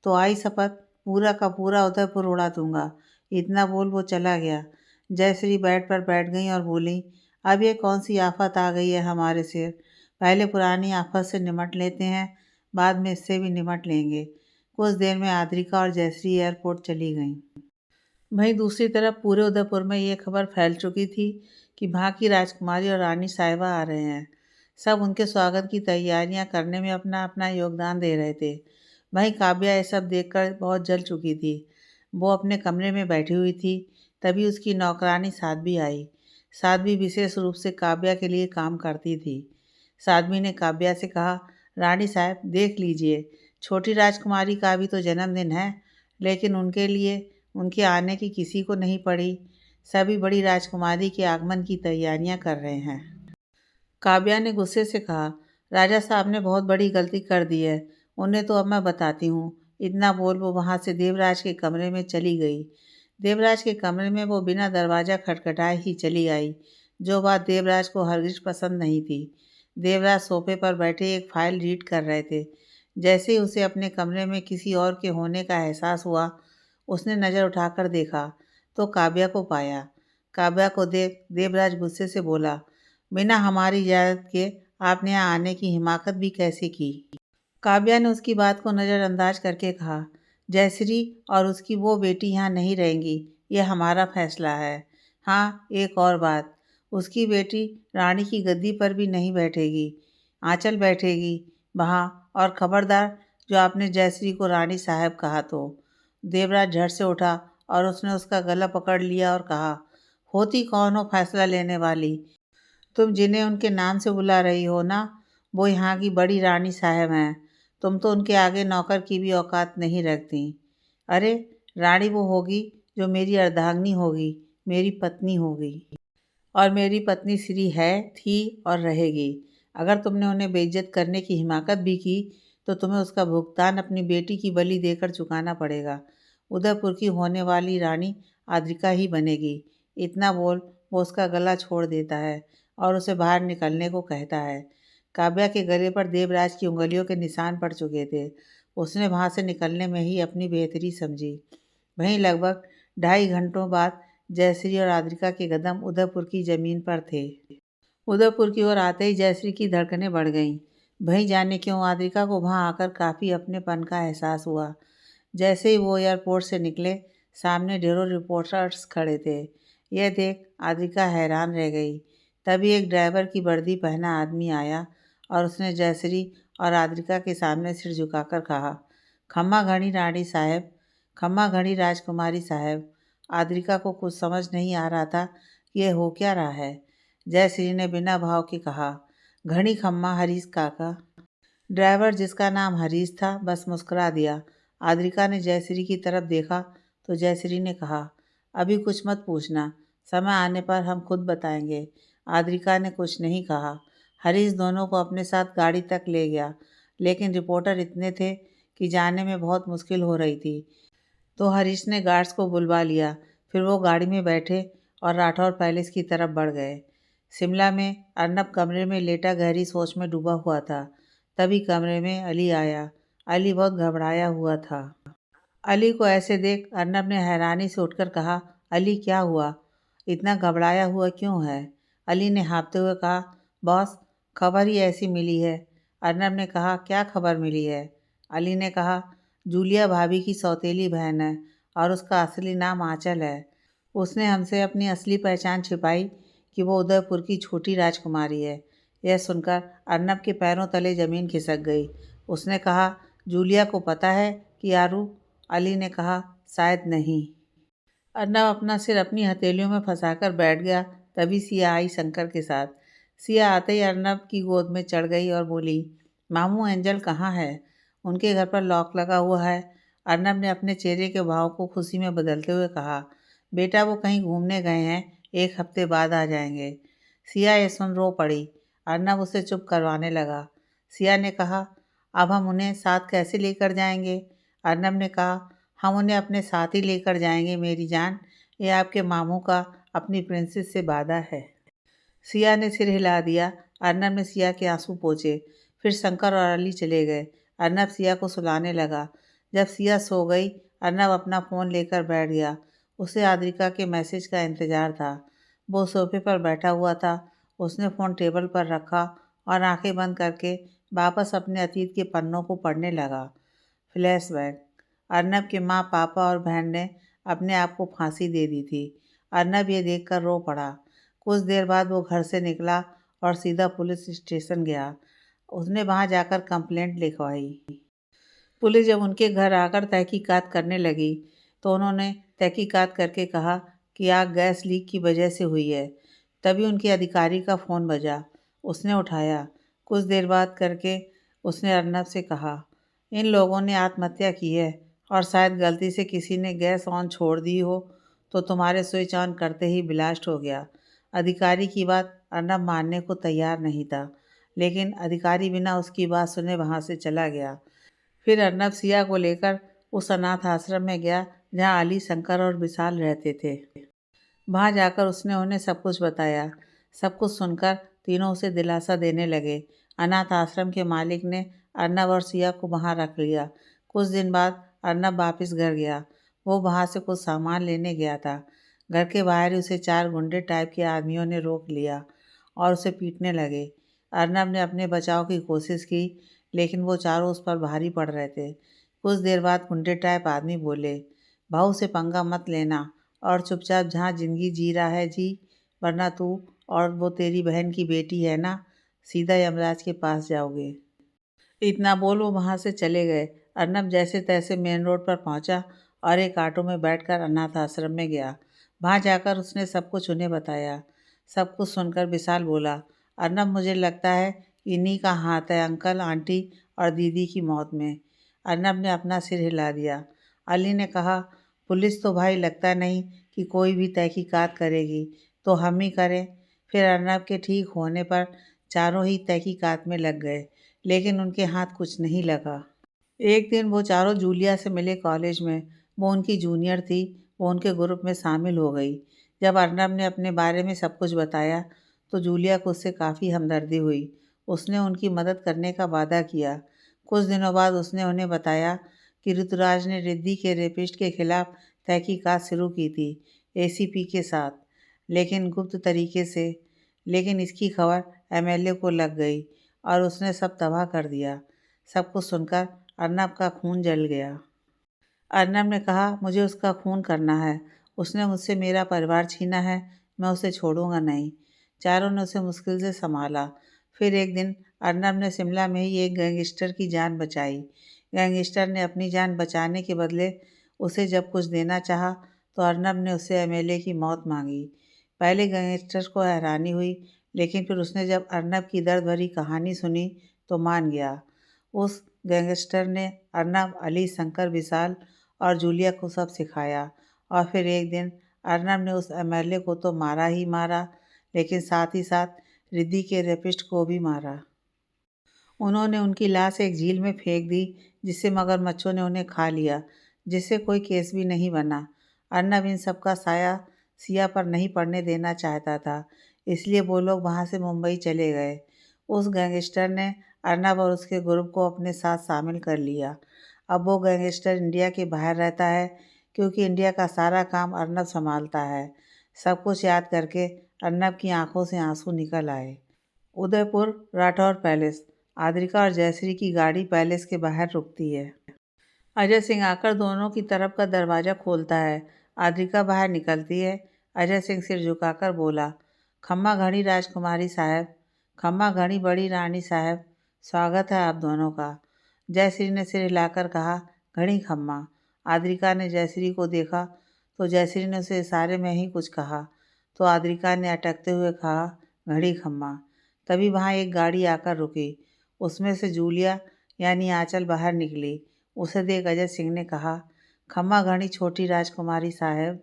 तो आई शपथ पूरा का पूरा उदयपुर उड़ा दूंगा। इतना बोल वो चला गया। जयश्री बेड पर बैठ गई और बोली, अब ये कौन सी आफत आ गई है हमारे सिर? पहले पुरानी आफत से निमट लेते हैं, बाद में इससे भी निमट लेंगे। कुछ देर में आद्रिका और जयश्री एयरपोर्ट चली गईं। वहीं दूसरी तरफ पूरे उदयपुर में ये खबर फैल चुकी थी कि वहाँ की राजकुमारी और रानी साहिबा आ रहे हैं। सब उनके स्वागत की तैयारियां करने में अपना अपना योगदान दे रहे थे। वहीं काव्या ये सब देखकर बहुत जल चुकी थी। वो अपने कमरे में बैठी हुई थी। तभी उसकी नौकरानी साध्वी आई। साध्वी विशेष रूप से काव्या के लिए काम करती थी। साध्वी ने काव्या से कहा, रानी साहब देख लीजिए, छोटी राजकुमारी का भी तो जन्मदिन है, लेकिन उनके लिए उनके आने की किसी को नहीं पड़ी। सभी बड़ी राजकुमारी के आगमन की तैयारियां कर रहे हैं। काव्या ने गुस्से से कहा, राजा साहब ने बहुत बड़ी गलती कर दी है, उन्हें तो अब मैं बताती हूँ। इतना बोल वो वहाँ से देवराज के कमरे में चली गई। देवराज के कमरे में वो बिना दरवाज़ा खटखटाए ही चली आई, जो बात देवराज को हरगिज पसंद नहीं थी। देवराज सोफे पर बैठे एक फाइल रीड कर रहे थे। जैसे ही उसे अपने कमरे में किसी और के होने का एहसास हुआ, उसने नज़र उठाकर देखा तो काव्या को पाया। काव्या को देख देवराज गुस्से से बोला, बिना हमारी इजाज़त के आपने यहाँ आने की हिमाकत भी कैसे की? काव्या ने उसकी बात को नज़रअंदाज करके कहा, जयश्री और उसकी वो बेटी यहाँ नहीं रहेंगी, यह हमारा फैसला है। हाँ, एक और बात, उसकी बेटी रानी की गद्दी पर भी नहीं बैठेगी, आंचल बैठेगी वहाँ। और खबरदार, जो आपने जयश्री को रानी साहब कहा तो। देवराज झट से उठा और उसने उसका गला पकड़ लिया और कहा, होती कौन हो फैसला लेने वाली? तुम जिन्हें उनके नाम से बुला रही हो ना, वो यहाँ की बड़ी रानी साहब हैं। तुम तो उनके आगे नौकर की भी औकात नहीं रखती। अरे, रानी वो होगी जो मेरी अर्धांगिनी होगी, मेरी पत्नी होगी। और मेरी पत्नी श्री है, थी और रहेगी। अगर तुमने उन्हें बेइज्जत करने की हिमाकत भी की तो तुम्हें उसका भुगतान अपनी बेटी की बलि देकर चुकाना पड़ेगा। उदयपुर की होने वाली रानी आद्रिका ही बनेगी। इतना बोल वो उसका गला छोड़ देता है और उसे बाहर निकलने को कहता है। काव्या के गले पर देवराज की उंगलियों के निशान पड़ चुके थे। उसने वहाँ से निकलने में ही अपनी बेहतरी समझी। वहीं लगभग 2.5 घंटों बाद जयश्री और आद्रिका के कदम उदयपुर की ज़मीन पर थे। उदयपुर की ओर आते ही जयश्री की धड़कनें बढ़ गईं। वहीं जाने क्यों आद्रिका को वहाँ आकर काफ़ी अपनेपन का एहसास हुआ। जैसे ही वो एयरपोर्ट से निकले, सामने ढेरों रिपोर्टर्स खड़े थे। यह देख आद्रिका हैरान रह गई। तभी एक ड्राइवर की वर्दी पहना आदमी आया और उसने जयश्री और आद्रिका के सामने सिर झुकाकर कहा, खम्मा घड़ी रानी साहब, खम्मा घड़ी राजकुमारी साहब। आद्रिका को कुछ समझ नहीं आ रहा था कि यह हो क्या रहा है। जयश्री ने बिना भाव के कहा, घड़ी खम्मा हरीश काका। ड्राइवर, जिसका नाम हरीश था, बस मुस्कुरा दिया। आद्रिका ने जयश्री की तरफ देखा तो जयश्री ने कहा, अभी कुछ मत पूछना, समय आने पर हम खुद बताएंगे। आद्रिका ने कुछ नहीं कहा। हरीश दोनों को अपने साथ गाड़ी तक ले गया, लेकिन रिपोर्टर इतने थे कि जाने में बहुत मुश्किल हो रही थी। तो हरीश ने गार्ड्स को बुलवा लिया। फिर वो गाड़ी में बैठे और राठौर पैलेस की तरफ बढ़ गए। शिमला में अर्नब कमरे में लेटा गहरी सोच में डूबा हुआ था। तभी कमरे में अली आया। अली बहुत घबराया हुआ था। अली को ऐसे देख अर्नब ने हैरानी से उठकर कहा, अली क्या हुआ? इतना घबराया हुआ क्यों है? अली ने हाँफते हुए कहा, बॉस, खबर ही ऐसी मिली है। अर्नब ने कहा, क्या खबर मिली है? अली ने कहा, जूलिया भाभी की सौतेली बहन है और उसका असली नाम आंचल है। उसने हमसे अपनी असली पहचान छिपाई कि वो उदयपुर की छोटी राजकुमारी है। यह सुनकर अर्नब के पैरों तले ज़मीन खिसक गई। उसने कहा, जूलिया को पता है कि आरू? अली ने कहा, शायद नहीं। अर्नब अपना सिर अपनी हथेलियों में फंसाकर बैठ गया। तभी सिया आई शंकर के साथ। सिया आते ही अर्नब की गोद में चढ़ गई और बोली, मामू एंजल कहाँ है? उनके घर पर लॉक लगा हुआ है। अर्नब ने अपने चेहरे के भाव को खुशी में बदलते हुए कहा, बेटा वो कहीं घूमने गए हैं, 1 हफ्ते बाद आ जाएंगे। सिया ये सुन रो पड़ी। अर्नब उसे चुप करवाने लगा। सिया ने कहा, अब हम उन्हें साथ कैसे लेकर जाएंगे? अर्नब ने कहा, हम उन्हें अपने साथ ही लेकर जाएंगे मेरी जान। ये आपके मामू का अपनी प्रिंसेस से वादा है। सिया ने सिर हिला दिया। अर्नब ने सिया के आंसू पोंछे। फिर शंकर और अली चले गए। अर्नब सिया को सुलाने लगा। जब सिया सो गई, अर्नब अपना फ़ोन लेकर बैठ गया। उसे आद्रिका के मैसेज का इंतज़ार था। वो सोफे पर बैठा हुआ था। उसने फ़ोन टेबल पर रखा और आंखें बंद करके वापस अपने अतीत के पन्नों को पढ़ने लगा। फ्लैशबैक। अर्नब के माँ, पापा और बहन ने अपने आप को फांसी दे दी थी। अर्नब ये देखकर रो पड़ा। कुछ देर बाद वो घर से निकला और सीधा पुलिस स्टेशन गया। उसने वहाँ जाकर कंप्लेंट लिखवाई। पुलिस जब उनके घर आकर तहकीकात करने लगी तो उन्होंने तहकीकात करके कहा कि आग गैस लीक की वजह से हुई है। तभी उनके अधिकारी का फ़ोन बजा। उसने उठाया। कुछ देर बाद करके उसने अर्नब से कहा, इन लोगों ने आत्महत्या की है और शायद गलती से किसी ने गैस ऑन छोड़ दी हो तो तुम्हारे स्विच ऑन करते ही ब्लास्ट हो गया। अधिकारी की बात अर्नब मानने को तैयार नहीं था, लेकिन अधिकारी बिना उसकी बात सुने वहाँ से चला गया। फिर अर्नब सिया को लेकर उस अनाथ आश्रम में गया जहाँ अली, शंकर और विशाल रहते थे। वहाँ जाकर उसने उन्हें सब कुछ बताया। सब कुछ सुनकर तीनों उसे दिलासा देने लगे। अनाथ आश्रम के मालिक ने अर्नब और सिया को वहाँ रख लिया। कुछ दिन बाद अर्नब वापस घर गया। वो वहाँ से कुछ सामान लेने गया था। घर के बाहर ही उसे 4 गुंडे टाइप के आदमियों ने रोक लिया और उसे पीटने लगे। अर्नब ने अपने बचाव की कोशिश की, लेकिन वो चारों उस पर भारी पड़ रहे थे। कुछ देर बाद गुंडे टाइप आदमी बोले, बहू से पंगा मत लेना और चुपचाप जहाँ ज़िंदगी जी रहा है जी, वरना तू और वो तेरी बहन की बेटी है ना, सीधा यमराज के पास जाओगे। इतना बोल वो वहाँ से चले गए। अर्नब जैसे तैसे मेन रोड पर पहुँचा और एक ऑटो में बैठकर अनाथ आश्रम में गया। वहाँ जाकर उसने सब कुछ उन्हें बताया। सब कुछ सुनकर विशाल बोला, अर्नब मुझे लगता है इन्हीं का हाथ है अंकल, आंटी और दीदी की मौत में। अर्नब ने अपना सिर हिला दिया। अली ने कहा, पुलिस तो भाई लगता नहीं कि कोई भी तहकीकात करेगी, तो हम ही करें। फिर अर्नब के ठीक होने पर चारों ही तहकीकात में लग गए, लेकिन उनके हाथ कुछ नहीं लगा। एक दिन वो चारों जूलिया से मिले कॉलेज में। वो उनकी जूनियर थी। वो उनके ग्रुप में शामिल हो गई। जब अर्नब ने अपने बारे में सब कुछ बताया तो जूलिया को उससे काफ़ी हमदर्दी हुई। उसने उनकी मदद करने का वादा किया। कुछ दिनों बाद उसने उन्हें बताया कि ऋतुराज ने रिद्धि के रेपिस्ट के खिलाफ तहकीकात शुरू की थी, एसीपी के साथ, लेकिन गुप्त तरीके से। लेकिन इसकी खबर एमएलए को लग गई और उसने सब तबाह कर दिया। सब कुछ सुनकर अर्नब का खून जल गया। अर्नब ने कहा, मुझे उसका खून करना है। उसने मुझसे मेरा परिवार छीना है, मैं उसे छोड़ूंगा नहीं। चारों ने उसे मुश्किल से संभाला। फिर एक दिन अर्नब ने शिमला में ही एक गैंगस्टर की जान बचाई। गैंगस्टर ने अपनी जान बचाने के बदले उसे जब कुछ देना चाहा तो अर्नब ने उससे एमएलए की मौत मांगी। पहले गैंगस्टर को हैरानी हुई, लेकिन फिर उसने जब अर्नब की दर्द भरी कहानी सुनी तो मान गया। उस गैंगस्टर ने अर्नब, अली, शंकर, विशाल और जूलिया को सब सिखाया। और फिर एक दिन अर्नब ने उस एमएलए को तो मारा ही मारा, लेकिन साथ ही साथ रिद्धि के रेपिस्ट को भी मारा। उन्होंने उनकी लाश एक झील में फेंक दी, जिससे मगरमच्छों ने उन्हें खा लिया, जिससे कोई केस भी नहीं बना। अर्नब इन सबका साया सिया पर नहीं पड़ने देना चाहता था, इसलिए वो लोग वहाँ से मुंबई चले गए। उस गैंगस्टर ने अर्नब और उसके ग्रुप को अपने साथ शामिल कर लिया। अब वो गैंगस्टर इंडिया के बाहर रहता है, क्योंकि इंडिया का सारा काम अर्नब संभालता है। सब कुछ याद करके अर्नब की आंखों से आंसू निकल आए। उदयपुर राठौर पैलेस। आद्रिका और जयश्री की गाड़ी पैलेस के बाहर रुकती है। अजय सिंह आकर दोनों की तरफ का दरवाज़ा खोलता है। आद्रिका बाहर निकलती है। अजय सिंह सिर झुकाकर बोला, खम्मा घड़ी राजकुमारी साहब, खम्मा घड़ी बड़ी रानी साहब, स्वागत है आप दोनों का। जयश्री ने सिर हिलाकर कहा, घड़ी खम्मा। आद्रिका ने जयश्री को देखा तो जयश्री ने उसे इशारे में ही कुछ कहा, तो आद्रिका ने अटकते हुए कहा, घड़ी खम्मा। तभी वहाँ एक गाड़ी आकर रुकी। उसमें से जूलिया यानी आंचल बाहर निकली। उसे देख अजय सिंह ने कहा, खम्मा घड़ी छोटी राजकुमारी साहब।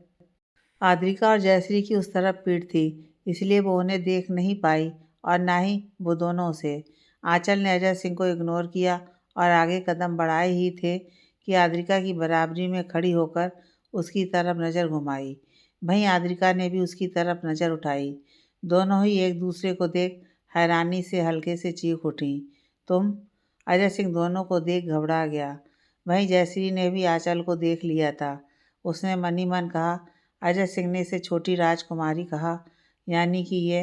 आद्रिका और जयश्री की उस तरफ पीठ थी, इसलिए वो उन्हें देख नहीं पाई और ना ही वो दोनों उसे। आंचल ने अजय सिंह को इग्नोर किया और आगे कदम बढ़ाए ही थे कि आद्रिका की बराबरी में खड़ी होकर उसकी तरफ नज़र घुमाई। वहीं आद्रिका ने भी उसकी तरफ नज़र उठाई। दोनों ही एक दूसरे को देख हैरानी से हल्के से चीख उठी। तुम? अजय सिंह दोनों को देख घबरा गया। वहीं जयश्री ने भी आंचल को देख लिया था। उसने मन ही मन कहा, अजय सिंह ने इसे छोटी राजकुमारी कहा, यानी कि ये।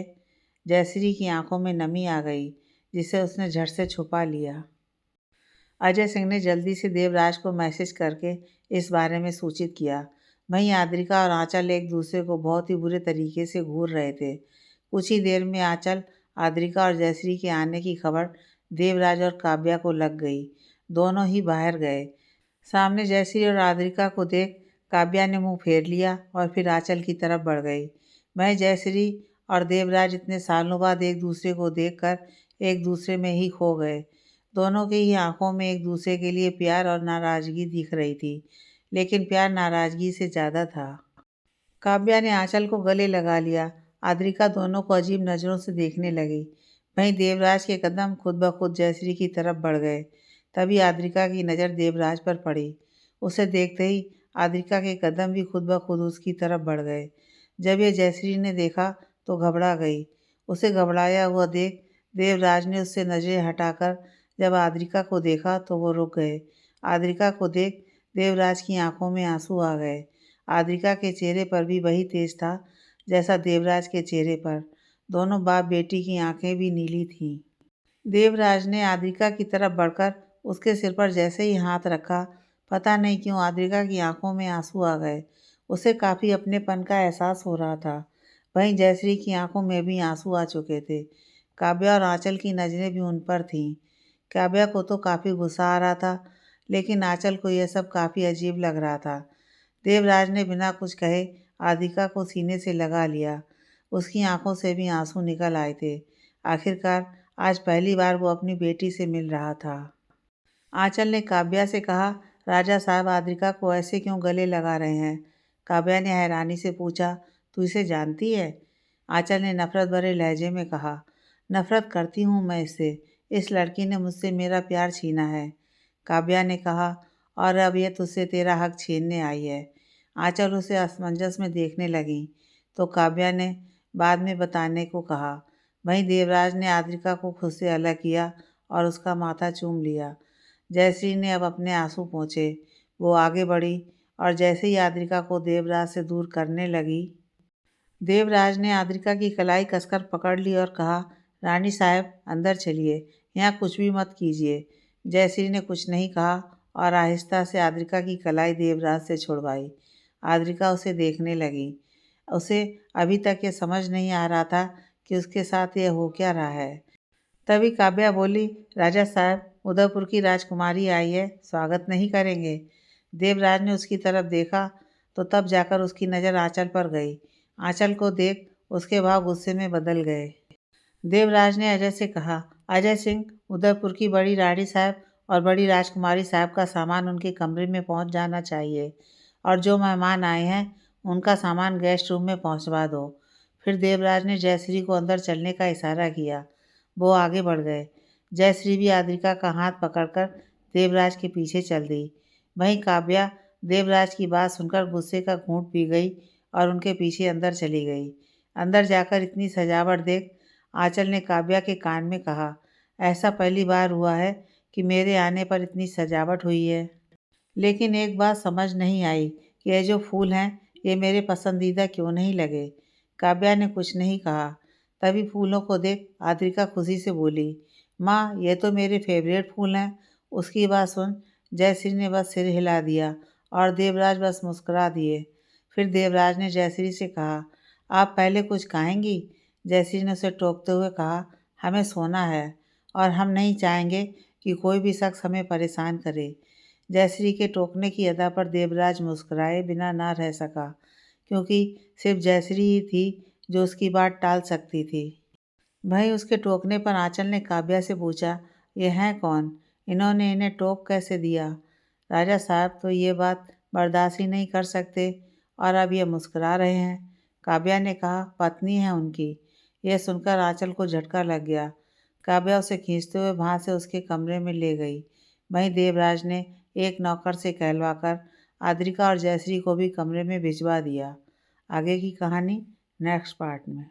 जयश्री की आंखों में नमी आ गई, जिसे उसने झट से छुपा लिया। अजय सिंह ने जल्दी से देवराज को मैसेज करके इस बारे में सूचित किया। वहीं आद्रिका और आंचल एक दूसरे को बहुत ही बुरे तरीके से घूर रहे थे। कुछ ही देर में आंचल, आद्रिका और जयश्री के आने की खबर देवराज और काव्या को लग गई। दोनों ही बाहर गए। सामने जयश्री और आद्रिका को देख काव्या ने मुंह फेर लिया और फिर आंचल की तरफ बढ़ गई। वह जयश्री और देवराज इतने सालों बाद एक दूसरे को देखकर एक दूसरे में ही खो गए। दोनों की ही आंखों में एक दूसरे के लिए प्यार और नाराज़गी दिख रही थी, लेकिन प्यार नाराज़गी से ज़्यादा था। काव्या ने आंचल को गले लगा लिया। आद्रिका दोनों को अजीब नज़रों से देखने लगी। वहीं देवराज के कदम खुद ब खुद जयश्री की तरफ बढ़ गए। तभी आद्रिका की नज़र देवराज पर पड़ी। उसे देखते ही आद्रिका के कदम भी खुद ब खुद उसकी तरफ बढ़ गए। जब ये जयश्री ने देखा तो घबरा गई। उसे घबराया हुआ देख देवराज ने उससे नज़रें हटाकर जब आद्रिका को देखा तो वो रुक गए। आद्रिका को देख देवराज की आंखों में आंसू आ गए। आद्रिका के चेहरे पर भी वही तेज था जैसा देवराज के चेहरे पर। दोनों बाप बेटी की आंखें भी नीली थीं। देवराज ने आद्रिका की तरफ बढ़कर उसके सिर पर जैसे ही हाथ रखा, पता नहीं क्यों आद्रिका की आंखों में आंसू आ गए। उसे काफ़ी अपनेपन का एहसास हो रहा था। वहीं जयश्री की आंखों में भी आंसू आ चुके थे। काव्या और आंचल की नज़रें भी उन पर थीं। काव्या को तो काफ़ी गुस्सा आ रहा था, लेकिन आंचल को यह सब काफ़ी अजीब लग रहा था। देवराज ने बिना कुछ कहे आद्रिका को सीने से लगा लिया। उसकी आंखों से भी आंसू निकल आए थे। आखिरकार आज पहली बार वो अपनी बेटी से मिल रहा था। आंचल ने काव्या से कहा, राजा साहब आद्रिका को ऐसे क्यों गले लगा रहे हैं? काव्या ने हैरानी से पूछा, तू इसे जानती है? आंचल ने नफरत भरे लहजे में कहा, नफरत करती हूँ मैं इससे। इस लड़की ने मुझसे मेरा प्यार छीना है। काव्या ने कहा, और अब ये तुझसे तेरा हक छीनने आई है। आंचल उसे असमंजस में देखने लगी, तो काव्या ने बाद में बताने को कहा। वहीं देवराज ने आद्रिका को खुद से अलग किया और उसका माथा चूम लिया। जयश्री ने अब अपने आंसू पोंछे। वो आगे बढ़ी और जैसे ही आद्रिका को देवराज से दूर करने लगी, देवराज ने आद्रिका की कलाई कसकर पकड़ ली और कहा, रानी साहब अंदर चलिए, यहाँ कुछ भी मत कीजिए। जयश्री ने कुछ नहीं कहा और आहिस्ता से आद्रिका की कलाई देवराज से छुड़वाई। आद्रिका उसे देखने लगी। उसे अभी तक ये समझ नहीं आ रहा था कि उसके साथ यह हो क्या रहा है। तभी काव्या बोली, राजा साहब उदयपुर की राजकुमारी आई है, स्वागत नहीं करेंगे? देवराज ने उसकी तरफ देखा तो तब जाकर उसकी नज़र आंचल पर गई। आंचल को देख उसके भाव गुस्से में बदल गए। देवराज ने अजय से कहा, अजय सिंह, उदयपुर की बड़ी रानी साहब और बड़ी राजकुमारी साहब का सामान उनके कमरे में पहुंच जाना चाहिए, और जो मेहमान आए हैं उनका सामान गेस्ट रूम में पहुंचवा दो। फिर देवराज ने जयश्री को अंदर चलने का इशारा किया। वो आगे बढ़ गए। जयश्री भी आद्रिका का हाथ पकड़कर देवराज के पीछे चल दी। वहीं काव्या देवराज की बात सुनकर गुस्से का घूंट पी गई और उनके पीछे अंदर चली गई। अंदर जाकर इतनी सजावट देख आंचल ने काव्या के कान में कहा, ऐसा पहली बार हुआ है कि मेरे आने पर इतनी सजावट हुई है। लेकिन एक बात समझ नहीं आई कि ये जो फूल हैं ये मेरे पसंदीदा क्यों नहीं लगे। काव्या ने कुछ नहीं कहा। तभी फूलों को देख आद्रिका खुशी से बोली, माँ ये तो मेरे फेवरेट फूल हैं। उसकी बात सुन जयश्री ने बस सिर हिला दिया और देवराज बस मुस्कुरा दिए। फिर देवराज ने जयश्री से कहा, आप पहले कुछ खाएंगी? जयश्री ने उसे टोकते हुए कहा, हमें सोना है और हम नहीं चाहेंगे कि कोई भी शख्स हमें परेशान करे। जयश्री के टोकने की अदा पर देवराज मुस्कुराए बिना ना रह सका, क्योंकि सिर्फ जयश्री ही थी जो उसकी बात टाल सकती थी। भाई उसके टोकने पर आंचल ने काव्या से पूछा, ये हैं कौन? इन्होंने इन्हें टोक कैसे दिया? राजा साहब तो ये बात बर्दाश्त ही नहीं कर सकते और अब ये मुस्कुरा रहे हैं। काव्या ने कहा, पत्नी है उनकी। यह सुनकर आंचल को झटका लग गया। काव्या उसे खींचते हुए वहाँ से उसके कमरे में ले गई। वहीं देवराज ने एक नौकर से कहलवाकर आद्रिका और जयश्री को भी कमरे में भिजवा दिया। आगे की कहानी नेक्स्ट पार्ट में।